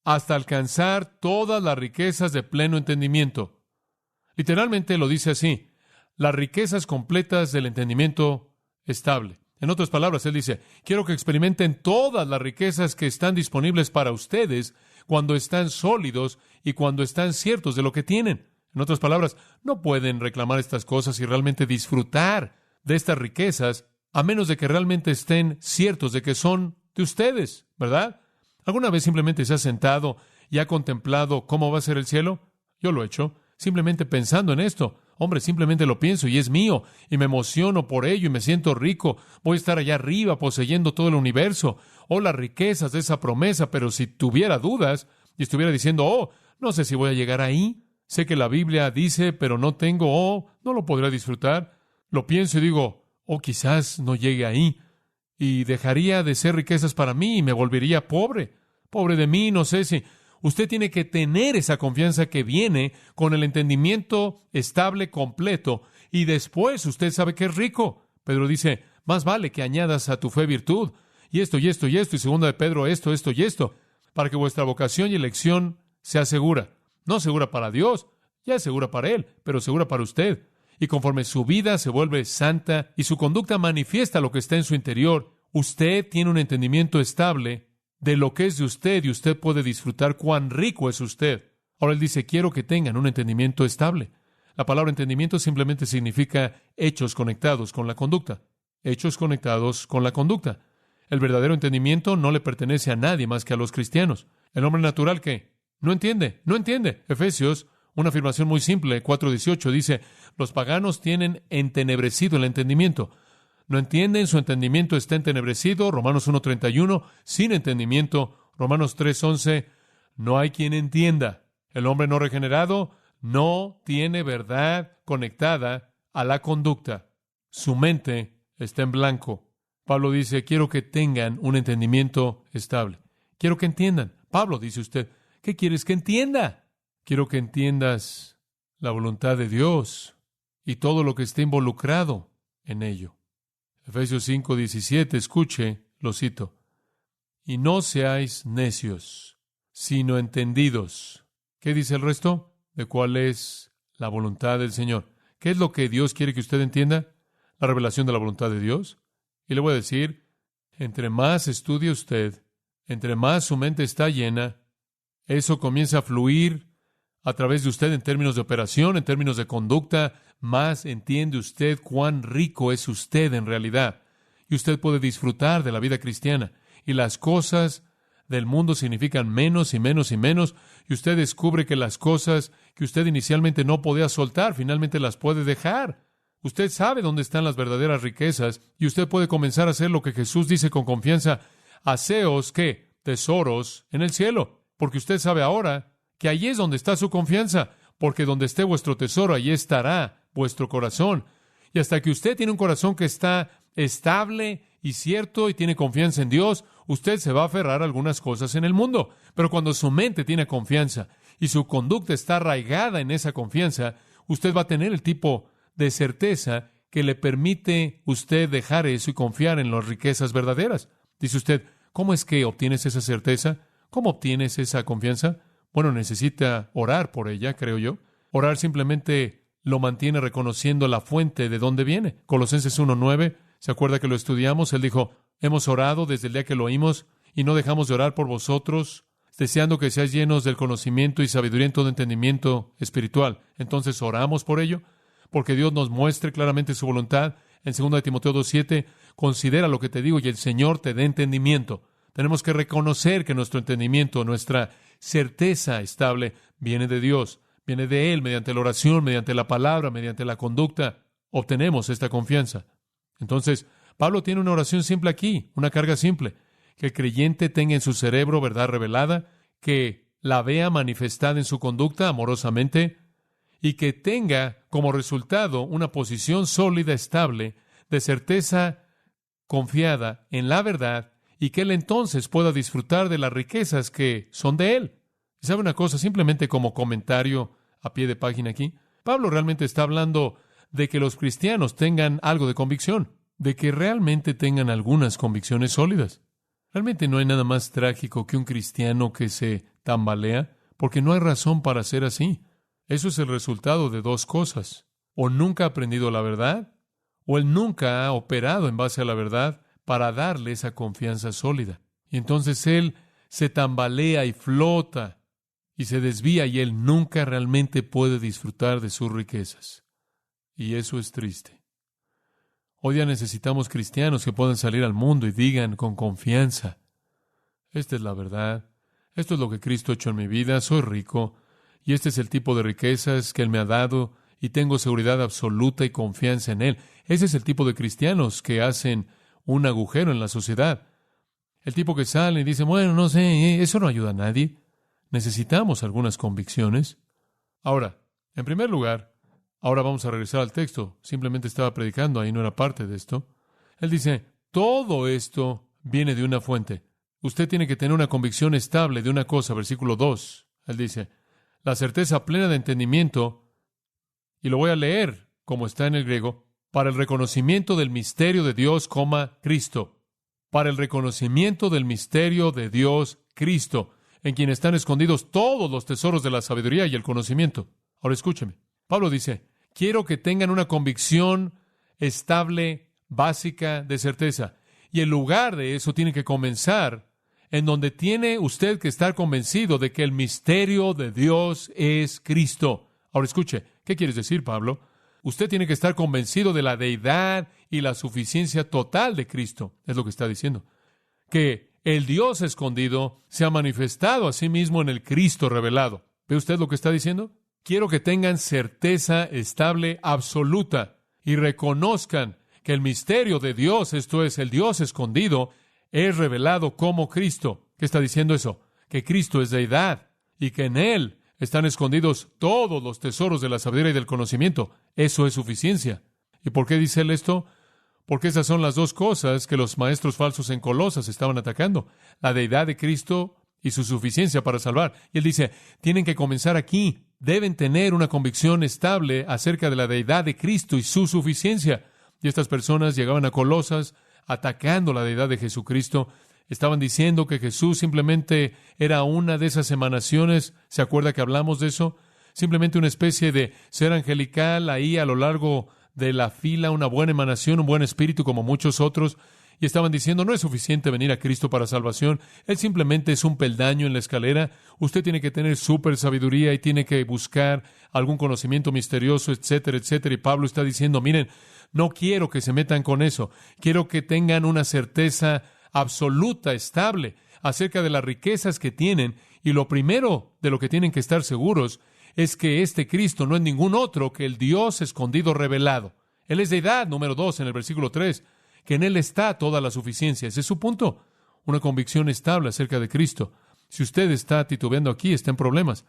Hasta alcanzar todas las riquezas de pleno entendimiento. Literalmente lo dice así. Las riquezas completas del entendimiento estable. En otras palabras, él dice, quiero que experimenten todas las riquezas que están disponibles para ustedes cuando están sólidos y cuando están ciertos de lo que tienen. En otras palabras, no pueden reclamar estas cosas y realmente disfrutar de estas riquezas a menos de que realmente estén ciertos de que son de ustedes, ¿verdad? ¿Alguna vez simplemente se ha sentado y ha contemplado cómo va a ser el cielo? Yo lo he hecho, simplemente pensando en esto. Hombre, simplemente lo pienso y es mío, y me emociono por ello y me siento rico. Voy a estar allá arriba poseyendo todo el universo. Oh, las riquezas de esa promesa, pero si tuviera dudas y estuviera diciendo, oh, no sé si voy a llegar ahí. Sé que la Biblia dice, pero no tengo, no lo podré disfrutar. Lo pienso y digo, quizás no llegue ahí. Y dejaría de ser riquezas para mí y me volvería pobre. Pobre de mí, no sé si... Usted tiene que tener esa confianza que viene con el entendimiento estable, completo, y después usted sabe que es rico. Pedro dice, más vale que añadas a tu fe virtud, y esto, y esto, y esto, y segunda de Pedro, esto, y esto, para que vuestra vocación y elección sea segura. No segura para Dios, ya es segura para Él, pero segura para usted. Y conforme su vida se vuelve santa y su conducta manifiesta lo que está en su interior, usted tiene un entendimiento estable de lo que es de usted y usted puede disfrutar cuán rico es usted. Ahora él dice, quiero que tengan un entendimiento estable. La palabra entendimiento simplemente significa hechos conectados con la conducta. Hechos conectados con la conducta. El verdadero entendimiento no le pertenece a nadie más que a los cristianos. El hombre natural, ¿qué? No entiende. Efesios, una afirmación muy simple, 4:18, dice, los paganos tienen entenebrecido el entendimiento. No entienden, su entendimiento está entenebrecido. Romanos 1:31, sin entendimiento. Romanos 3:11, no hay quien entienda. El hombre no regenerado no tiene verdad conectada a la conducta. Su mente está en blanco. Pablo dice, quiero que tengan un entendimiento estable. Quiero que entiendan. Pablo, dice usted, ¿qué quieres que entienda? Quiero que entiendas la voluntad de Dios y todo lo que esté involucrado en ello. Efesios 5:17, escuche, lo cito. Y no seáis necios, sino entendidos. ¿Qué dice el resto? ¿De cuál es la voluntad del Señor? ¿Qué es lo que Dios quiere que usted entienda? La revelación de la voluntad de Dios. Y le voy a decir, entre más estudie usted, entre más su mente está llena, eso comienza a fluir a través de usted en términos de operación, en términos de conducta, más entiende usted cuán rico es usted en realidad. Y usted puede disfrutar de la vida cristiana. Y las cosas del mundo significan menos y menos y menos. Y usted descubre que las cosas que usted inicialmente no podía soltar, finalmente las puede dejar. Usted sabe dónde están las verdaderas riquezas. Y usted puede comenzar a hacer lo que Jesús dice con confianza. Haceos, ¿qué? Tesoros en el cielo. Porque usted sabe ahora que allí es donde está su confianza. Porque donde esté vuestro tesoro, allí estará vuestro corazón. Y hasta que usted tiene un corazón que está estable y cierto y tiene confianza en Dios, usted se va a aferrar a algunas cosas en el mundo. Pero cuando su mente tiene confianza y su conducta está arraigada en esa confianza, usted va a tener el tipo de certeza que le permite usted dejar eso y confiar en las riquezas verdaderas. Dice usted, ¿cómo es que obtienes esa certeza? ¿Cómo obtienes esa confianza? Bueno, necesita orar por ella, creo yo. Orar simplemente lo mantiene reconociendo la fuente de dónde viene. Colosenses 1:9, ¿se acuerda que lo estudiamos? Él dijo, hemos orado desde el día que lo oímos y no dejamos de orar por vosotros, deseando que seáis llenos del conocimiento y sabiduría en todo entendimiento espiritual. Entonces oramos por ello, porque Dios nos muestre claramente su voluntad. En 2 Timoteo 2:7, considera lo que te digo y el Señor te dé entendimiento. Tenemos que reconocer que nuestro entendimiento, nuestra certeza estable, viene de Dios, viene de Él, mediante la oración, mediante la palabra, mediante la conducta. Obtenemos esta confianza. Entonces, Pablo tiene una oración simple aquí, una carga simple, que el creyente tenga en su cerebro verdad revelada, que la vea manifestada en su conducta amorosamente, y que tenga como resultado una posición sólida, estable, de certeza confiada en la verdad, y que él entonces pueda disfrutar de las riquezas que son de él. ¿Y sabe una cosa? Simplemente como comentario a pie de página aquí, Pablo realmente está hablando de que los cristianos tengan algo de convicción, de que realmente tengan algunas convicciones sólidas. Realmente no hay nada más trágico que un cristiano que se tambalea, porque no hay razón para ser así. Eso es el resultado de dos cosas. O nunca ha aprendido la verdad, o él nunca ha operado en base a la verdad para darle esa confianza sólida. Y entonces él se tambalea y flota y se desvía y él nunca realmente puede disfrutar de sus riquezas. Y eso es triste. Hoy día necesitamos cristianos que puedan salir al mundo y digan con confianza, esta es la verdad, esto es lo que Cristo ha hecho en mi vida, soy rico, y este es el tipo de riquezas que Él me ha dado, y tengo seguridad absoluta y confianza en Él. Ese es el tipo de cristianos que hacen un agujero en la sociedad. El tipo que sale y dice, bueno, no sé, eso no ayuda a nadie. Necesitamos algunas convicciones. Ahora, en primer lugar, ahora vamos a regresar al texto. Simplemente estaba predicando, ahí no era parte de esto. Él dice, todo esto viene de una fuente. Usted tiene que tener una convicción estable de una cosa, versículo 2. Él dice, la certeza plena de entendimiento, y lo voy a leer como está en el griego, para el reconocimiento del misterio de Dios, Cristo. Para el reconocimiento del misterio de Dios, Cristo, en quien están escondidos todos los tesoros de la sabiduría y el conocimiento. Ahora escúcheme. Pablo dice, quiero que tengan una convicción estable, básica, de certeza. Y en lugar de eso tiene que comenzar en donde tiene usted que estar convencido de que el misterio de Dios es Cristo. Ahora escuche, ¿qué quieres decir, Pablo? Usted tiene que estar convencido de la deidad y la suficiencia total de Cristo. Es lo que está diciendo. Que el Dios escondido se ha manifestado a sí mismo en el Cristo revelado. ¿Ve usted lo que está diciendo? Quiero que tengan certeza estable, absoluta, y reconozcan que el misterio de Dios, esto es, el Dios escondido, es revelado como Cristo. ¿Qué está diciendo eso? Que Cristo es deidad y que en Él están escondidos todos los tesoros de la sabiduría y del conocimiento. Eso es suficiencia. ¿Y por qué dice él esto? Porque esas son las dos cosas que los maestros falsos en Colosas estaban atacando. La deidad de Cristo y su suficiencia para salvar. Y él dice, tienen que comenzar aquí. Deben tener una convicción estable acerca de la deidad de Cristo y su suficiencia. Y estas personas llegaban a Colosas atacando la deidad de Jesucristo. Estaban diciendo que Jesús simplemente era una de esas emanaciones. ¿Se acuerda que hablamos de eso? Simplemente una especie de ser angelical ahí a lo largo de la fila, una buena emanación, un buen espíritu como muchos otros. Y estaban diciendo, no es suficiente venir a Cristo para salvación. Él simplemente es un peldaño en la escalera. Usted tiene que tener súper sabiduría y tiene que buscar algún conocimiento misterioso, etcétera, etcétera. Y Pablo está diciendo, miren, no quiero que se metan con eso. Quiero que tengan una certeza absoluta, estable, acerca de las riquezas que tienen. Y lo primero de lo que tienen que estar seguros es que este Cristo no es ningún otro que el Dios escondido revelado. Él es deidad, número 2, en el versículo 3. Que en Él está toda la suficiencia. Ese es su punto. Una convicción estable acerca de Cristo. Si usted está titubeando aquí, está en problemas.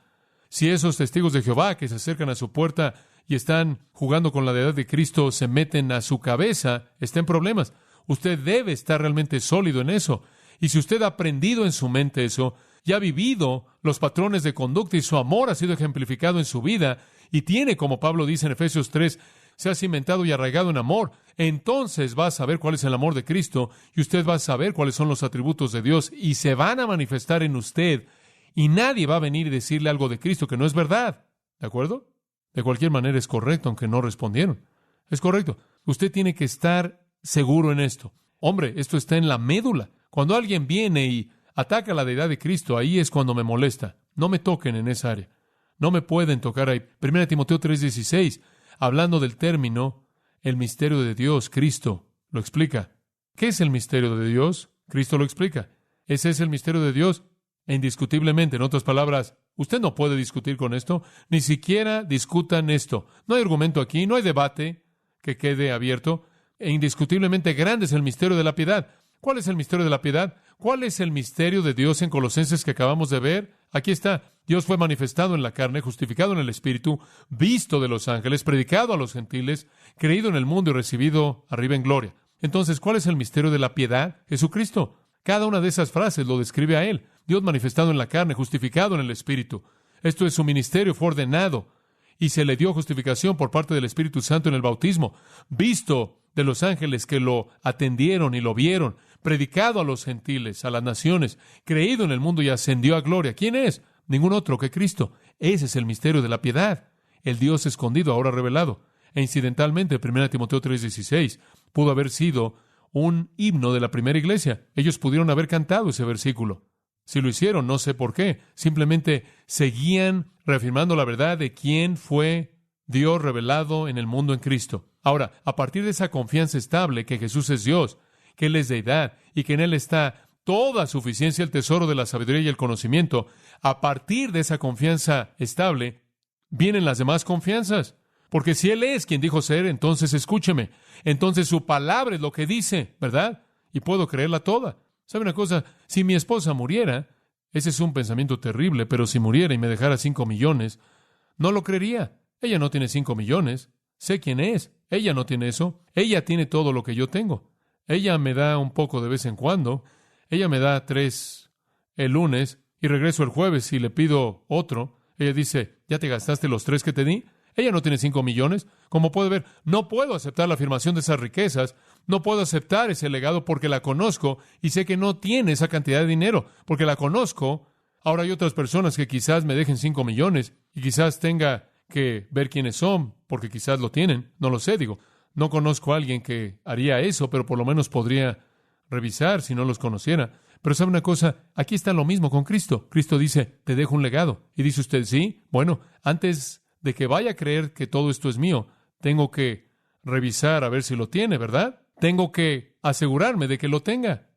Si esos testigos de Jehová que se acercan a su puerta y están jugando con la deidad de Cristo se meten a su cabeza, está en problemas. Usted debe estar realmente sólido en eso. Y si usted ha aprendido en su mente eso, y ha vivido los patrones de conducta y su amor ha sido ejemplificado en su vida, y tiene, como Pablo dice en Efesios 3, se ha cimentado y arraigado en amor, entonces va a saber cuál es el amor de Cristo y usted va a saber cuáles son los atributos de Dios y se van a manifestar en usted y nadie va a venir y decirle algo de Cristo que no es verdad. ¿De acuerdo? De cualquier manera es correcto, aunque no respondieron. Es correcto. Usted tiene que estar seguro en esto. Hombre, esto está en la médula. Cuando alguien viene y ataca la deidad de Cristo, ahí es cuando me molesta. No me toquen en esa área. No me pueden tocar ahí. 1 Timoteo 3:16. Hablando del término, el misterio de Dios, Cristo lo explica. ¿Qué es el misterio de Dios? Cristo lo explica. Ese es el misterio de Dios, e indiscutiblemente. En otras palabras, usted no puede discutir con esto, ni siquiera discutan esto. No hay argumento aquí, no hay debate que quede abierto, e indiscutiblemente grande es el misterio de la piedad. ¿Cuál es el misterio de la piedad? ¿Cuál es el misterio de Dios en Colosenses que acabamos de ver? Aquí está. Dios fue manifestado en la carne, justificado en el Espíritu, visto de los ángeles, predicado a los gentiles, creído en el mundo y recibido arriba en gloria. Entonces, ¿cuál es el misterio de la piedad? Jesucristo. Cada una de esas frases lo describe a Él. Dios manifestado en la carne, justificado en el Espíritu. Esto es su ministerio, fue ordenado y se le dio justificación por parte del Espíritu Santo en el bautismo, visto de los ángeles que lo atendieron y lo vieron, predicado a los gentiles, a las naciones, creído en el mundo y ascendió a gloria. ¿Quién es? Ningún otro que Cristo. Ese es el misterio de la piedad. El Dios escondido, ahora revelado. E incidentalmente, 1 Timoteo 3:16 pudo haber sido un himno de la primera iglesia. Ellos pudieron haber cantado ese versículo. Si lo hicieron, no sé por qué. Simplemente seguían reafirmando la verdad de quién fue Dios revelado en el mundo en Cristo. Ahora, a partir de esa confianza estable que Jesús es Dios, que Él es deidad y que en Él está toda suficiencia, el tesoro de la sabiduría y el conocimiento, a partir de esa confianza estable, vienen las demás confianzas. Porque si Él es quien dijo ser, entonces escúcheme. Entonces su palabra es lo que dice, ¿verdad? Y puedo creerla toda. ¿Sabe una cosa? Si mi esposa muriera, ese es un pensamiento terrible, pero si muriera y me dejara 5 millones, no lo creería. Ella no tiene 5 millones. Sé quién es. Ella no tiene eso. Ella tiene todo lo que yo tengo. Ella me da un poco de vez en cuando. Ella me da 3 el lunes y regreso el jueves y le pido otro. Ella dice, ¿ya te gastaste los 3 que te di? Ella no tiene 5 millones. Como puede ver, no puedo aceptar la afirmación de esas riquezas. No puedo aceptar ese legado porque la conozco y sé que no tiene esa cantidad de dinero porque la conozco. Ahora hay otras personas que quizás me dejen 5 millones y quizás tenga que ver quiénes son porque quizás lo tienen. No lo sé, digo. No conozco a alguien que haría eso, pero por lo menos podría revisar si no los conociera. Pero ¿sabe una cosa? Aquí está lo mismo con Cristo. Cristo dice, te dejo un legado. Y dice usted, sí, bueno, antes de que vaya a creer que todo esto es mío, tengo que revisar a ver si lo tiene, ¿verdad? Tengo que asegurarme de que lo tenga.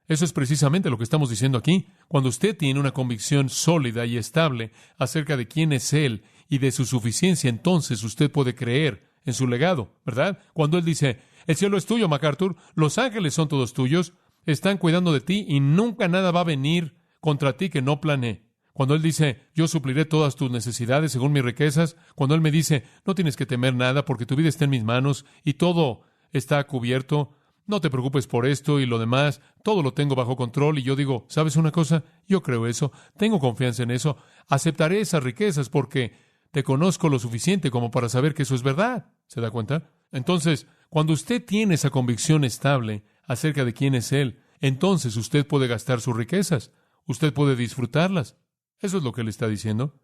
Eso es precisamente lo que estamos diciendo aquí. Cuando usted tiene una convicción sólida y estable acerca de quién es Él y de su suficiencia, entonces usted puede creer en su legado, ¿verdad? Cuando Él dice, el cielo es tuyo, MacArthur, los ángeles son todos tuyos, están cuidando de ti y nunca nada va a venir contra ti que no planeé. Cuando Él dice, yo supliré todas tus necesidades según mis riquezas, cuando Él me dice, no tienes que temer nada porque tu vida está en mis manos y todo está cubierto, no te preocupes por esto y lo demás, todo lo tengo bajo control. Y yo digo, ¿sabes una cosa? Yo creo eso, tengo confianza en eso, aceptaré esas riquezas porque te conozco lo suficiente como para saber que eso es verdad. ¿Se da cuenta? Entonces, cuando usted tiene esa convicción estable acerca de quién es Él, entonces usted puede gastar sus riquezas, usted puede disfrutarlas. Eso es lo que Él está diciendo.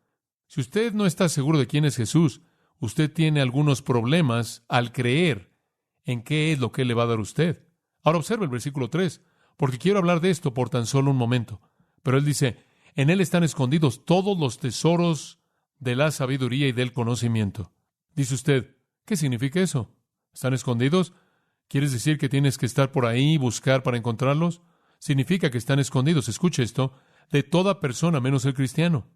Si usted no está seguro de quién es Jesús, usted tiene algunos problemas al creer en qué es lo que Él le va a dar a usted. Ahora observe el versículo 3, porque quiero hablar de esto por tan solo un momento. Pero Él dice, en Él están escondidos todos los tesoros de la sabiduría y del conocimiento. Dice usted, ¿qué significa eso? ¿Están escondidos? ¿Quieres decir que tienes que estar por ahí y buscar para encontrarlos? Significa que están escondidos, escuche esto, de toda persona menos el cristiano.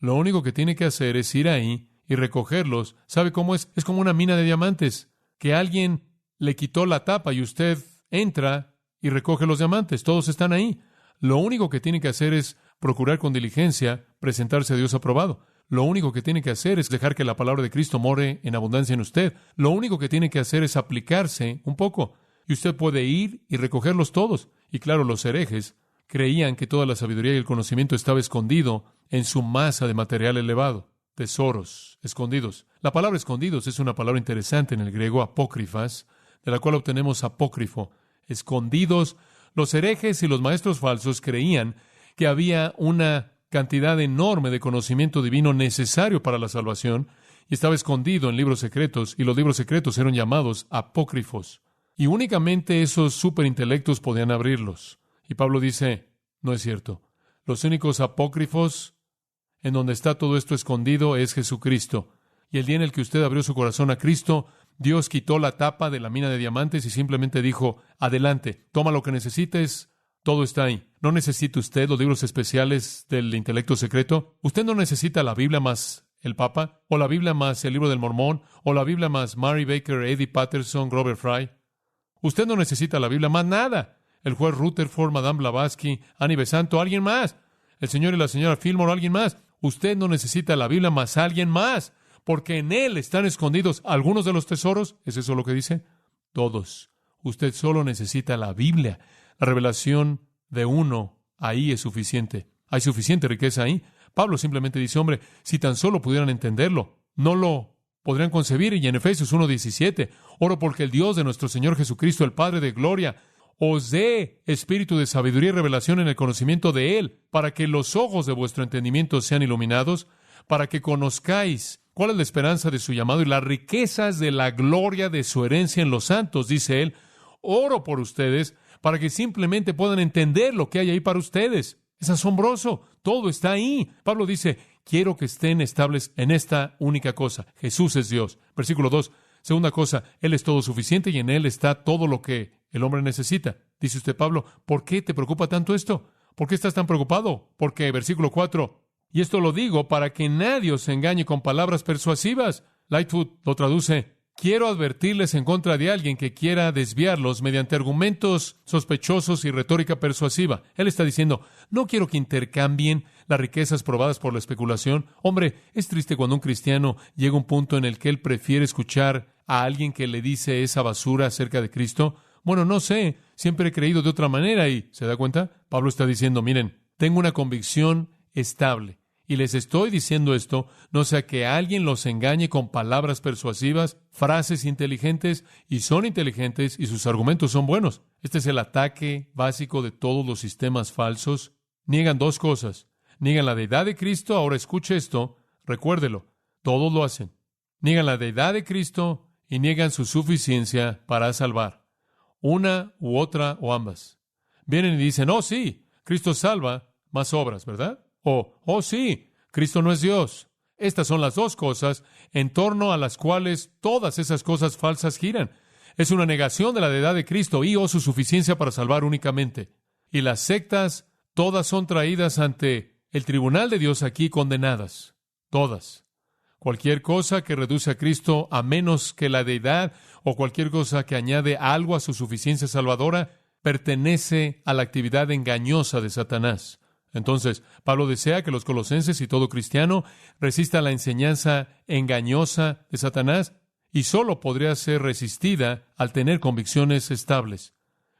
Lo único que tiene que hacer es ir ahí y recogerlos. ¿Sabe cómo es? Es como una mina de diamantes, que alguien le quitó la tapa y usted entra y recoge los diamantes. Todos están ahí. Lo único que tiene que hacer es procurar con diligencia presentarse a Dios aprobado. Lo único que tiene que hacer es dejar que la palabra de Cristo more en abundancia en usted. Lo único que tiene que hacer es aplicarse un poco. Y usted puede ir y recogerlos todos. Y claro, los herejes creían que toda la sabiduría y el conocimiento estaba escondido en su masa de material elevado. Tesoros escondidos. La palabra escondidos es una palabra interesante en el griego, apócrifas, de la cual obtenemos apócrifo. Escondidos. Los herejes y los maestros falsos creían que había una cantidad enorme de conocimiento divino necesario para la salvación y estaba escondido en libros secretos, y los libros secretos eran llamados apócrifos. Y únicamente esos superintelectos podían abrirlos. Y Pablo dice, no es cierto. Los únicos apócrifos en donde está todo esto escondido es Jesucristo. Y el día en el que usted abrió su corazón a Cristo, Dios quitó la tapa de la mina de diamantes y simplemente dijo, adelante, toma lo que necesites, todo está ahí. ¿No necesita usted los libros especiales del intelecto secreto? ¿Usted no necesita la Biblia más el Papa? ¿O la Biblia más el libro del Mormón? ¿O la Biblia más Mary Baker, Eddie Patterson, Grover Fry? Usted no necesita la Biblia más nada. El juez Rutherford, Madame Blavatsky, Annie Besant, alguien más. El señor y la señora Fillmore, alguien más. Usted no necesita la Biblia más alguien más, porque en Él están escondidos algunos de los tesoros. ¿Es eso lo que dice? Todos. Usted solo necesita la Biblia. La revelación de uno ahí es suficiente. Hay suficiente riqueza ahí. Pablo simplemente dice, hombre, si tan solo pudieran entenderlo, no lo podrían concebir. Y en Efesios 1:17, oro porque el Dios de nuestro Señor Jesucristo, el Padre de gloria, os dé espíritu de sabiduría y revelación en el conocimiento de Él, para que los ojos de vuestro entendimiento sean iluminados, para que conozcáis cuál es la esperanza de su llamado y las riquezas de la gloria de su herencia en los santos, dice él. Oro por ustedes para que simplemente puedan entender lo que hay ahí para ustedes. Es asombroso. Todo está ahí. Pablo dice, quiero que estén estables en esta única cosa. Jesús es Dios. Versículo 2. Segunda cosa, Él es todo suficiente y en Él está todo lo que el hombre necesita. Dice usted, Pablo, ¿por qué te preocupa tanto esto? ¿Por qué estás tan preocupado? Porque, versículo 4, y esto lo digo para que nadie os engañe con palabras persuasivas. Lightfoot lo traduce, quiero advertirles en contra de alguien que quiera desviarlos mediante argumentos sospechosos y retórica persuasiva. Él está diciendo, no quiero que intercambien las riquezas probadas por la especulación. Hombre, es triste cuando un cristiano llega a un punto en el que él prefiere escuchar a alguien que le dice esa basura acerca de Cristo. Bueno, no sé, siempre he creído de otra manera y, ¿se da cuenta? Pablo está diciendo, miren, tengo una convicción estable y les estoy diciendo esto, no sea que alguien los engañe con palabras persuasivas, frases inteligentes, y son inteligentes y sus argumentos son buenos. Este es el ataque básico de todos los sistemas falsos. Niegan dos cosas. Niegan la deidad de Cristo. Ahora escuche esto, recuérdelo, todos lo hacen. Niegan la deidad de Cristo y niegan su suficiencia para salvar. Una u otra o ambas. Vienen y dicen, oh sí, Cristo salva, más obras, ¿verdad? O, oh sí, Cristo no es Dios. Estas son las dos cosas en torno a las cuales todas esas cosas falsas giran. Es una negación de la deidad de Cristo y o su suficiencia para salvar únicamente. Y las sectas, todas son traídas ante el tribunal de Dios aquí condenadas. Todas. Cualquier cosa que reduce a Cristo a menos que la deidad o cualquier cosa que añade algo a su suficiencia salvadora pertenece a la actividad engañosa de Satanás. Entonces, Pablo desea que los colosenses y todo cristiano resista la enseñanza engañosa de Satanás y solo podría ser resistida al tener convicciones estables.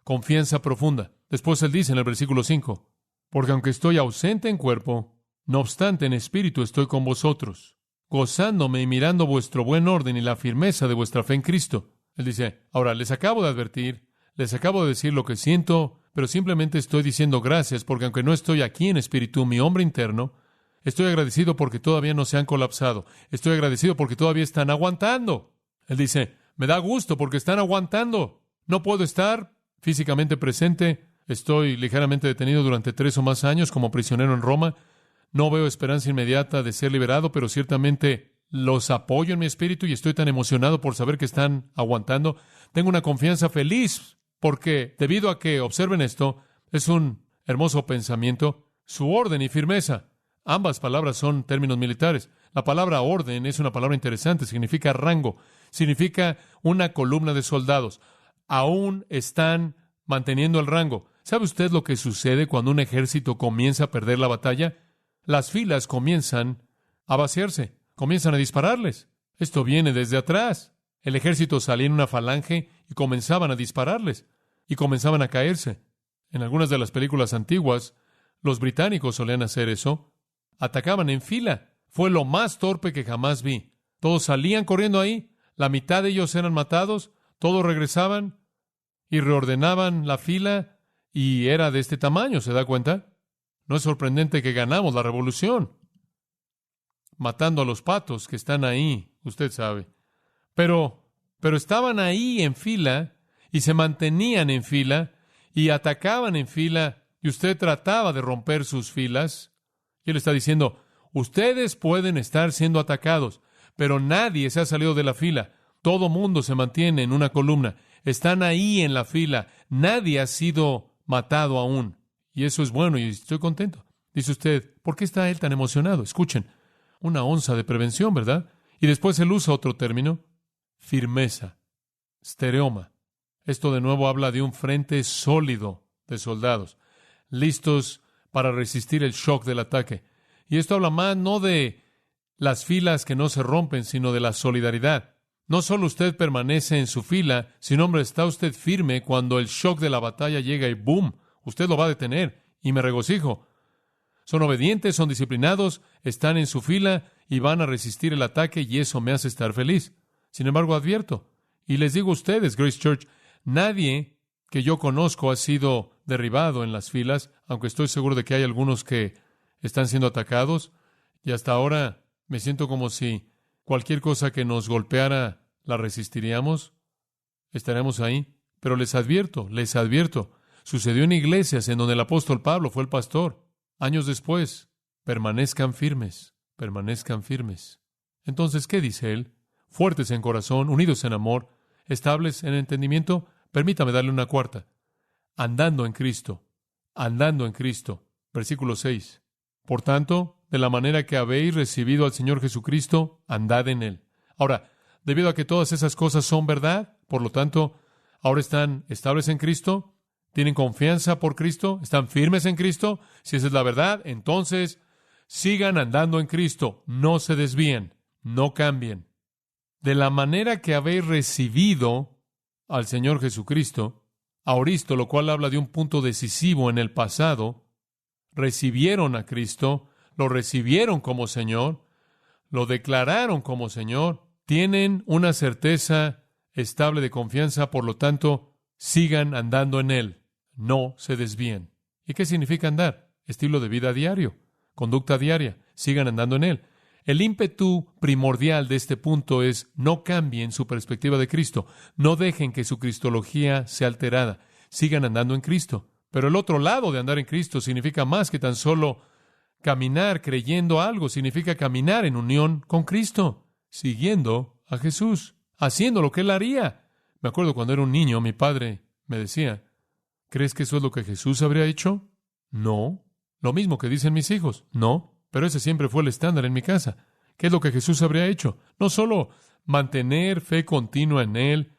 confianza profunda. Después él dice en el versículo 5, porque aunque estoy ausente en cuerpo, no obstante en espíritu estoy con vosotros, gozándome y mirando vuestro buen orden y la firmeza de vuestra fe en Cristo. Él dice, ahora les acabo de advertir, les acabo de decir lo que siento, pero simplemente estoy diciendo gracias porque aunque no estoy aquí en espíritu, mi hombre interno, estoy agradecido porque todavía no se han colapsado. Estoy agradecido porque todavía están aguantando. Él dice, me da gusto porque están aguantando. No puedo estar físicamente presente. Estoy ligeramente detenido durante 3 o más años como prisionero en Roma. No veo esperanza inmediata de ser liberado, pero ciertamente los apoyo en mi espíritu y estoy tan emocionado por saber que están aguantando. Tengo una confianza feliz porque, debido a que, observen esto, es un hermoso pensamiento, su orden y firmeza. Ambas palabras son términos militares. La palabra orden es una palabra interesante, significa rango, significa una columna de soldados. Aún están manteniendo el rango. ¿Sabe usted lo que sucede cuando un ejército comienza a perder la batalla? Las filas comienzan a vaciarse, comienzan a dispararles. Esto viene desde atrás. El ejército salía en una falange y comenzaban a dispararles, y comenzaban a caerse. En algunas de las películas antiguas, los británicos solían hacer eso. Atacaban en fila. Fue lo más torpe que jamás vi. Todos salían corriendo ahí. La mitad de ellos eran matados. Todos regresaban y reordenaban la fila. Y era de este tamaño, ¿se da cuenta? No es sorprendente que ganamos la revolución, matando a los patos que están ahí, usted sabe. Pero estaban ahí en fila y se mantenían en fila y atacaban en fila y usted trataba de romper sus filas. Y él está diciendo, ustedes pueden estar siendo atacados, pero nadie se ha salido de la fila. Todo mundo se mantiene en una columna. Están ahí en la fila. Nadie ha sido matado aún. Y eso es bueno y estoy contento. Dice usted, ¿por qué está él tan emocionado? Escuchen, una onza de prevención, ¿verdad? Y después él usa otro término, firmeza, stereoma. Esto de nuevo habla de un frente sólido de soldados, listos para resistir el shock del ataque. Y esto habla más no de las filas que no se rompen, sino de la solidaridad. No solo usted permanece en su fila, sino, hombre, está usted firme cuando el shock de la batalla llega y ¡boom! Usted lo va a detener y me regocijo. Son obedientes, son disciplinados, están en su fila y van a resistir el ataque y eso me hace estar feliz. Sin embargo, advierto, y les digo a ustedes, Grace Church, nadie que yo conozco ha sido derribado en las filas, aunque estoy seguro de que hay algunos que están siendo atacados, y hasta ahora me siento como si cualquier cosa que nos golpeara la resistiríamos. Estaremos ahí, pero les advierto, sucedió en iglesias en donde el apóstol Pablo fue el pastor. Años después, permanezcan firmes. Entonces, ¿qué dice él? Fuertes en corazón, unidos en amor, estables en entendimiento. Permítame darle una cuarta. Andando en Cristo. Versículo 6. Por tanto, de la manera que habéis recibido al Señor Jesucristo, andad en Él. Ahora, debido a que todas esas cosas son verdad, por lo tanto, ahora están estables en Cristo, tienen confianza por Cristo, están firmes en Cristo. Si esa es la verdad, entonces sigan andando en Cristo, no se desvíen, no cambien. De la manera que habéis recibido al Señor Jesucristo, aoristo, lo cual habla de un punto decisivo en el pasado, recibieron a Cristo, lo recibieron como Señor, lo declararon como Señor, tienen una certeza estable de confianza, por lo tanto, sigan andando en Él, no se desvíen. ¿Y qué significa andar? Estilo de vida diario, conducta diaria, sigan andando en Él. El ímpetu primordial de este punto es no cambien su perspectiva de Cristo, no dejen que su cristología sea alterada, sigan andando en Cristo. Pero el otro lado de andar en Cristo significa más que tan solo caminar creyendo algo, significa caminar en unión con Cristo, siguiendo a Jesús, haciendo lo que Él haría. Me acuerdo cuando era un niño, mi padre me decía, ¿crees que eso es lo que Jesús habría hecho? No. Lo mismo que dicen mis hijos, no. Pero ese siempre fue el estándar en mi casa. ¿Qué es lo que Jesús habría hecho? No solo mantener fe continua en Él,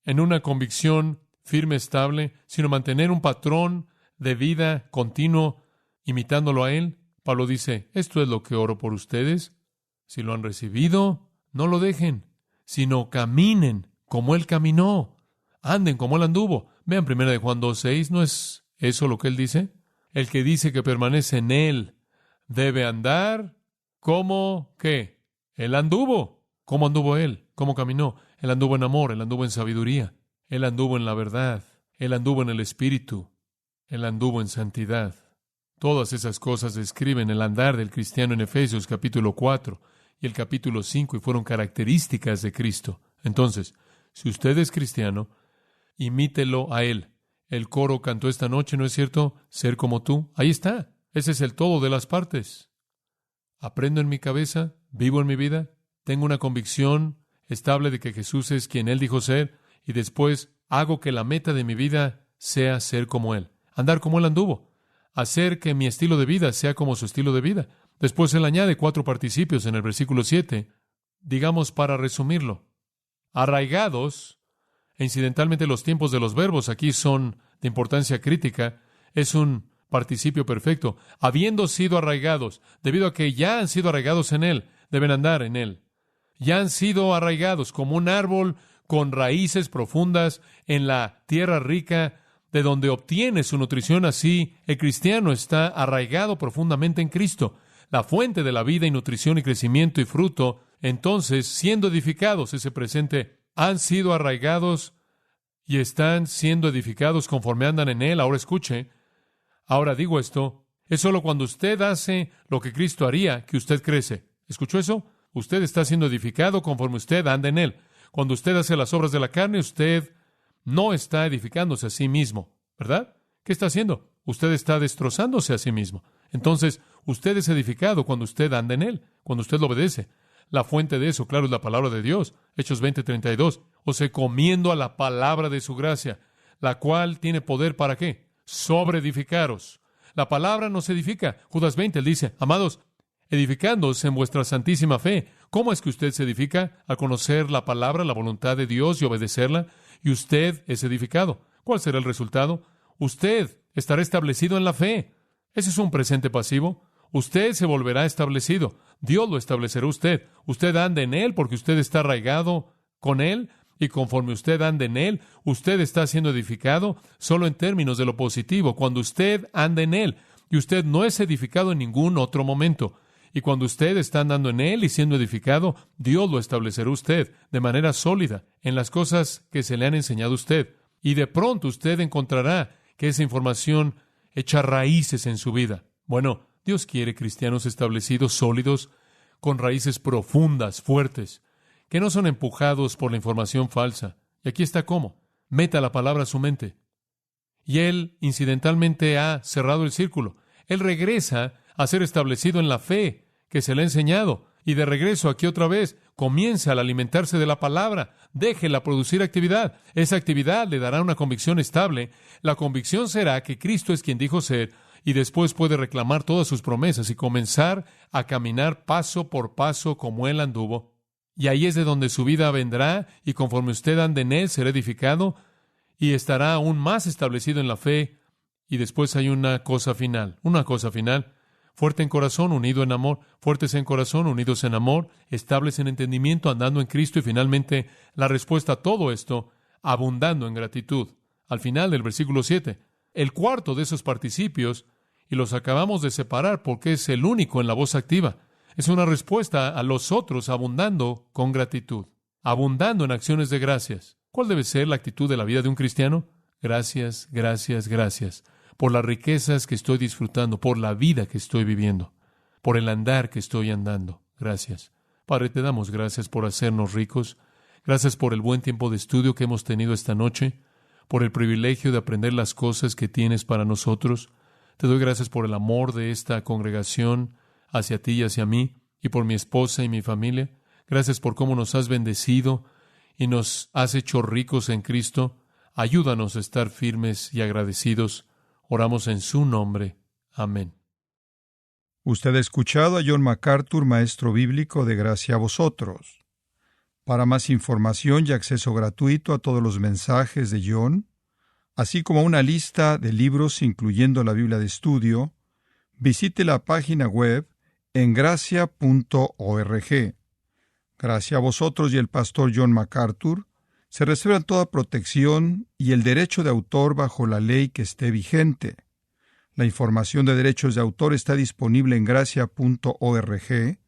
en una convicción firme, estable, sino mantener un patrón de vida continuo, imitándolo a Él. Pablo dice, esto es lo que oro por ustedes. Si lo han recibido, no lo dejen, sino caminen como Él caminó. anden como Él anduvo. Vean 1 de Juan 2:6, ¿no es eso lo que Él dice? El que dice que permanece en Él debe andar como, ¿qué? Él anduvo. ¿Cómo anduvo Él? ¿Cómo caminó? Él anduvo en amor, Él anduvo en sabiduría, Él anduvo en la verdad, Él anduvo en el Espíritu, Él anduvo en santidad. Todas esas cosas describen el andar del cristiano en Efesios capítulo 4 y el capítulo 5 y fueron características de Cristo. Entonces, si usted es cristiano, imítelo a Él. El coro cantó esta noche, ¿no es cierto? Ser como tú. Ahí está. Ese es el todo de las partes. Aprendo en mi cabeza, vivo en mi vida, tengo una convicción estable de que Jesús es quien Él dijo ser, y después hago que la meta de mi vida sea ser como Él, andar como Él anduvo, hacer que mi estilo de vida sea como su estilo de vida. Después Él añade 4 participios en el versículo 7, digamos para resumirlo. Arraigados, e incidentalmente los tiempos de los verbos aquí son de importancia crítica, es un participio perfecto. Habiendo sido arraigados, debido a que ya han sido arraigados en Él, deben andar en Él. Ya han sido arraigados como un árbol con raíces profundas en la tierra rica, de donde obtiene su nutrición. Así, el cristiano está arraigado profundamente en Cristo, la fuente de la vida y nutrición y crecimiento y fruto. Entonces, siendo edificados, ese presente, han sido arraigados y están siendo edificados conforme andan en Él. Ahora escuche, ahora digo esto, es solo cuando usted hace lo que Cristo haría que usted crece. ¿Escuchó eso? Usted está siendo edificado conforme usted anda en Él. Cuando usted hace las obras de la carne, usted no está edificándose a sí mismo, ¿verdad? ¿Qué está haciendo? Usted está destrozándose a sí mismo. Entonces, usted es edificado cuando usted anda en Él, cuando usted lo obedece. La fuente de eso, claro, es la palabra de Dios. Hechos 20:32. Os encomiendo a la palabra de su gracia, la cual tiene poder ¿para qué? Sobre edificaros. La palabra nos edifica. Judas 20, él dice, amados, edificándoos en vuestra santísima fe. ¿Cómo es que usted se edifica? Al conocer la palabra, la voluntad de Dios y obedecerla. Y usted es edificado. ¿Cuál será el resultado? Usted estará establecido en la fe. Ese es un presente pasivo. Usted se volverá establecido. Dios lo establecerá usted. Usted anda en Él porque usted está arraigado con Él. Y conforme usted anda en Él, usted está siendo edificado solo en términos de lo positivo. Cuando usted anda en Él, y usted no es edificado en ningún otro momento. Y cuando usted está andando en Él y siendo edificado, Dios lo establecerá usted de manera sólida en las cosas que se le han enseñado a usted. Y de pronto usted encontrará que esa información echa raíces en su vida. Bueno, Dios quiere cristianos establecidos, sólidos, con raíces profundas, fuertes, que no son empujados por la información falsa. Y aquí está cómo. Meta la palabra a su mente. Y Él, incidentalmente, ha cerrado el círculo. Él regresa a ser establecido en la fe que se le ha enseñado. Y de regreso aquí otra vez, comienza al alimentarse de la palabra. Déjela producir actividad. Esa actividad le dará una convicción estable. La convicción será que Cristo es quien dijo ser, y después puede reclamar todas sus promesas y comenzar a caminar paso por paso como Él anduvo. Y ahí es de donde su vida vendrá, y conforme usted ande en Él, será edificado, y estará aún más establecido en la fe. Y después hay una cosa final, fuerte en corazón, unido en amor, fuertes en corazón, unidos en amor, estables en entendimiento, andando en Cristo, y finalmente la respuesta a todo esto, abundando en gratitud. Al final del versículo 7, el cuarto de esos participios, y los acabamos de separar porque es el único en la voz activa, es una respuesta a los otros abundando con gratitud, abundando en acciones de gracias. ¿Cuál debe ser la actitud de la vida de un cristiano? Gracias, gracias, gracias por las riquezas que estoy disfrutando, por la vida que estoy viviendo, por el andar que estoy andando. Gracias. Padre, te damos gracias por hacernos ricos. Gracias por el buen tiempo de estudio que hemos tenido esta noche, por el privilegio de aprender las cosas que tienes para nosotros. Te doy gracias por el amor de esta congregación hacia ti y hacia mí, y por mi esposa y mi familia. Gracias por cómo nos has bendecido y nos has hecho ricos en Cristo. Ayúdanos a estar firmes y agradecidos. Oramos en su nombre. Amén. Usted ha escuchado a John MacArthur, maestro bíblico de Gracia a Vosotros. Para más información y acceso gratuito a todos los mensajes de John, así como una lista de libros incluyendo la Biblia de estudio, visite la página web en gracia.org. Gracia a Vosotros y el pastor John MacArthur Se reserva toda protección y el derecho de autor bajo la ley que esté vigente. La información de derechos de autor está disponible en gracia.org,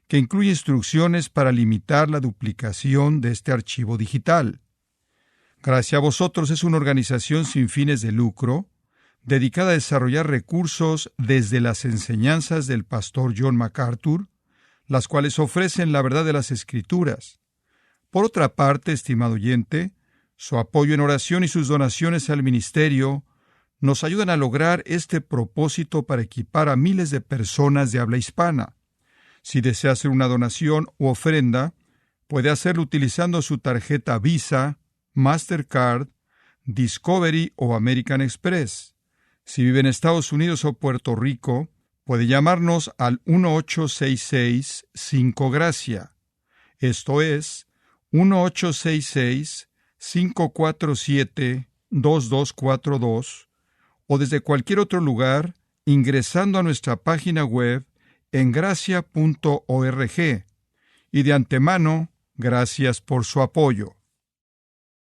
que incluye instrucciones para limitar la duplicación de este archivo digital. Gracia a Vosotros es una organización sin fines de lucro, dedicada a desarrollar recursos desde las enseñanzas del pastor John MacArthur, las cuales ofrecen la verdad de las Escrituras. Por otra parte, estimado oyente, su apoyo en oración y sus donaciones al ministerio nos ayudan a lograr este propósito para equipar a miles de personas de habla hispana. Si desea hacer una donación u ofrenda, puede hacerlo utilizando su tarjeta Visa, Mastercard, Discovery o American Express. Si vive en Estados Unidos o Puerto Rico, puede llamarnos al 1-866-5-GRACIA. Esto es 1-866-547-2242, o desde cualquier otro lugar ingresando a nuestra página web en gracia.org. Y de antemano, gracias por su apoyo.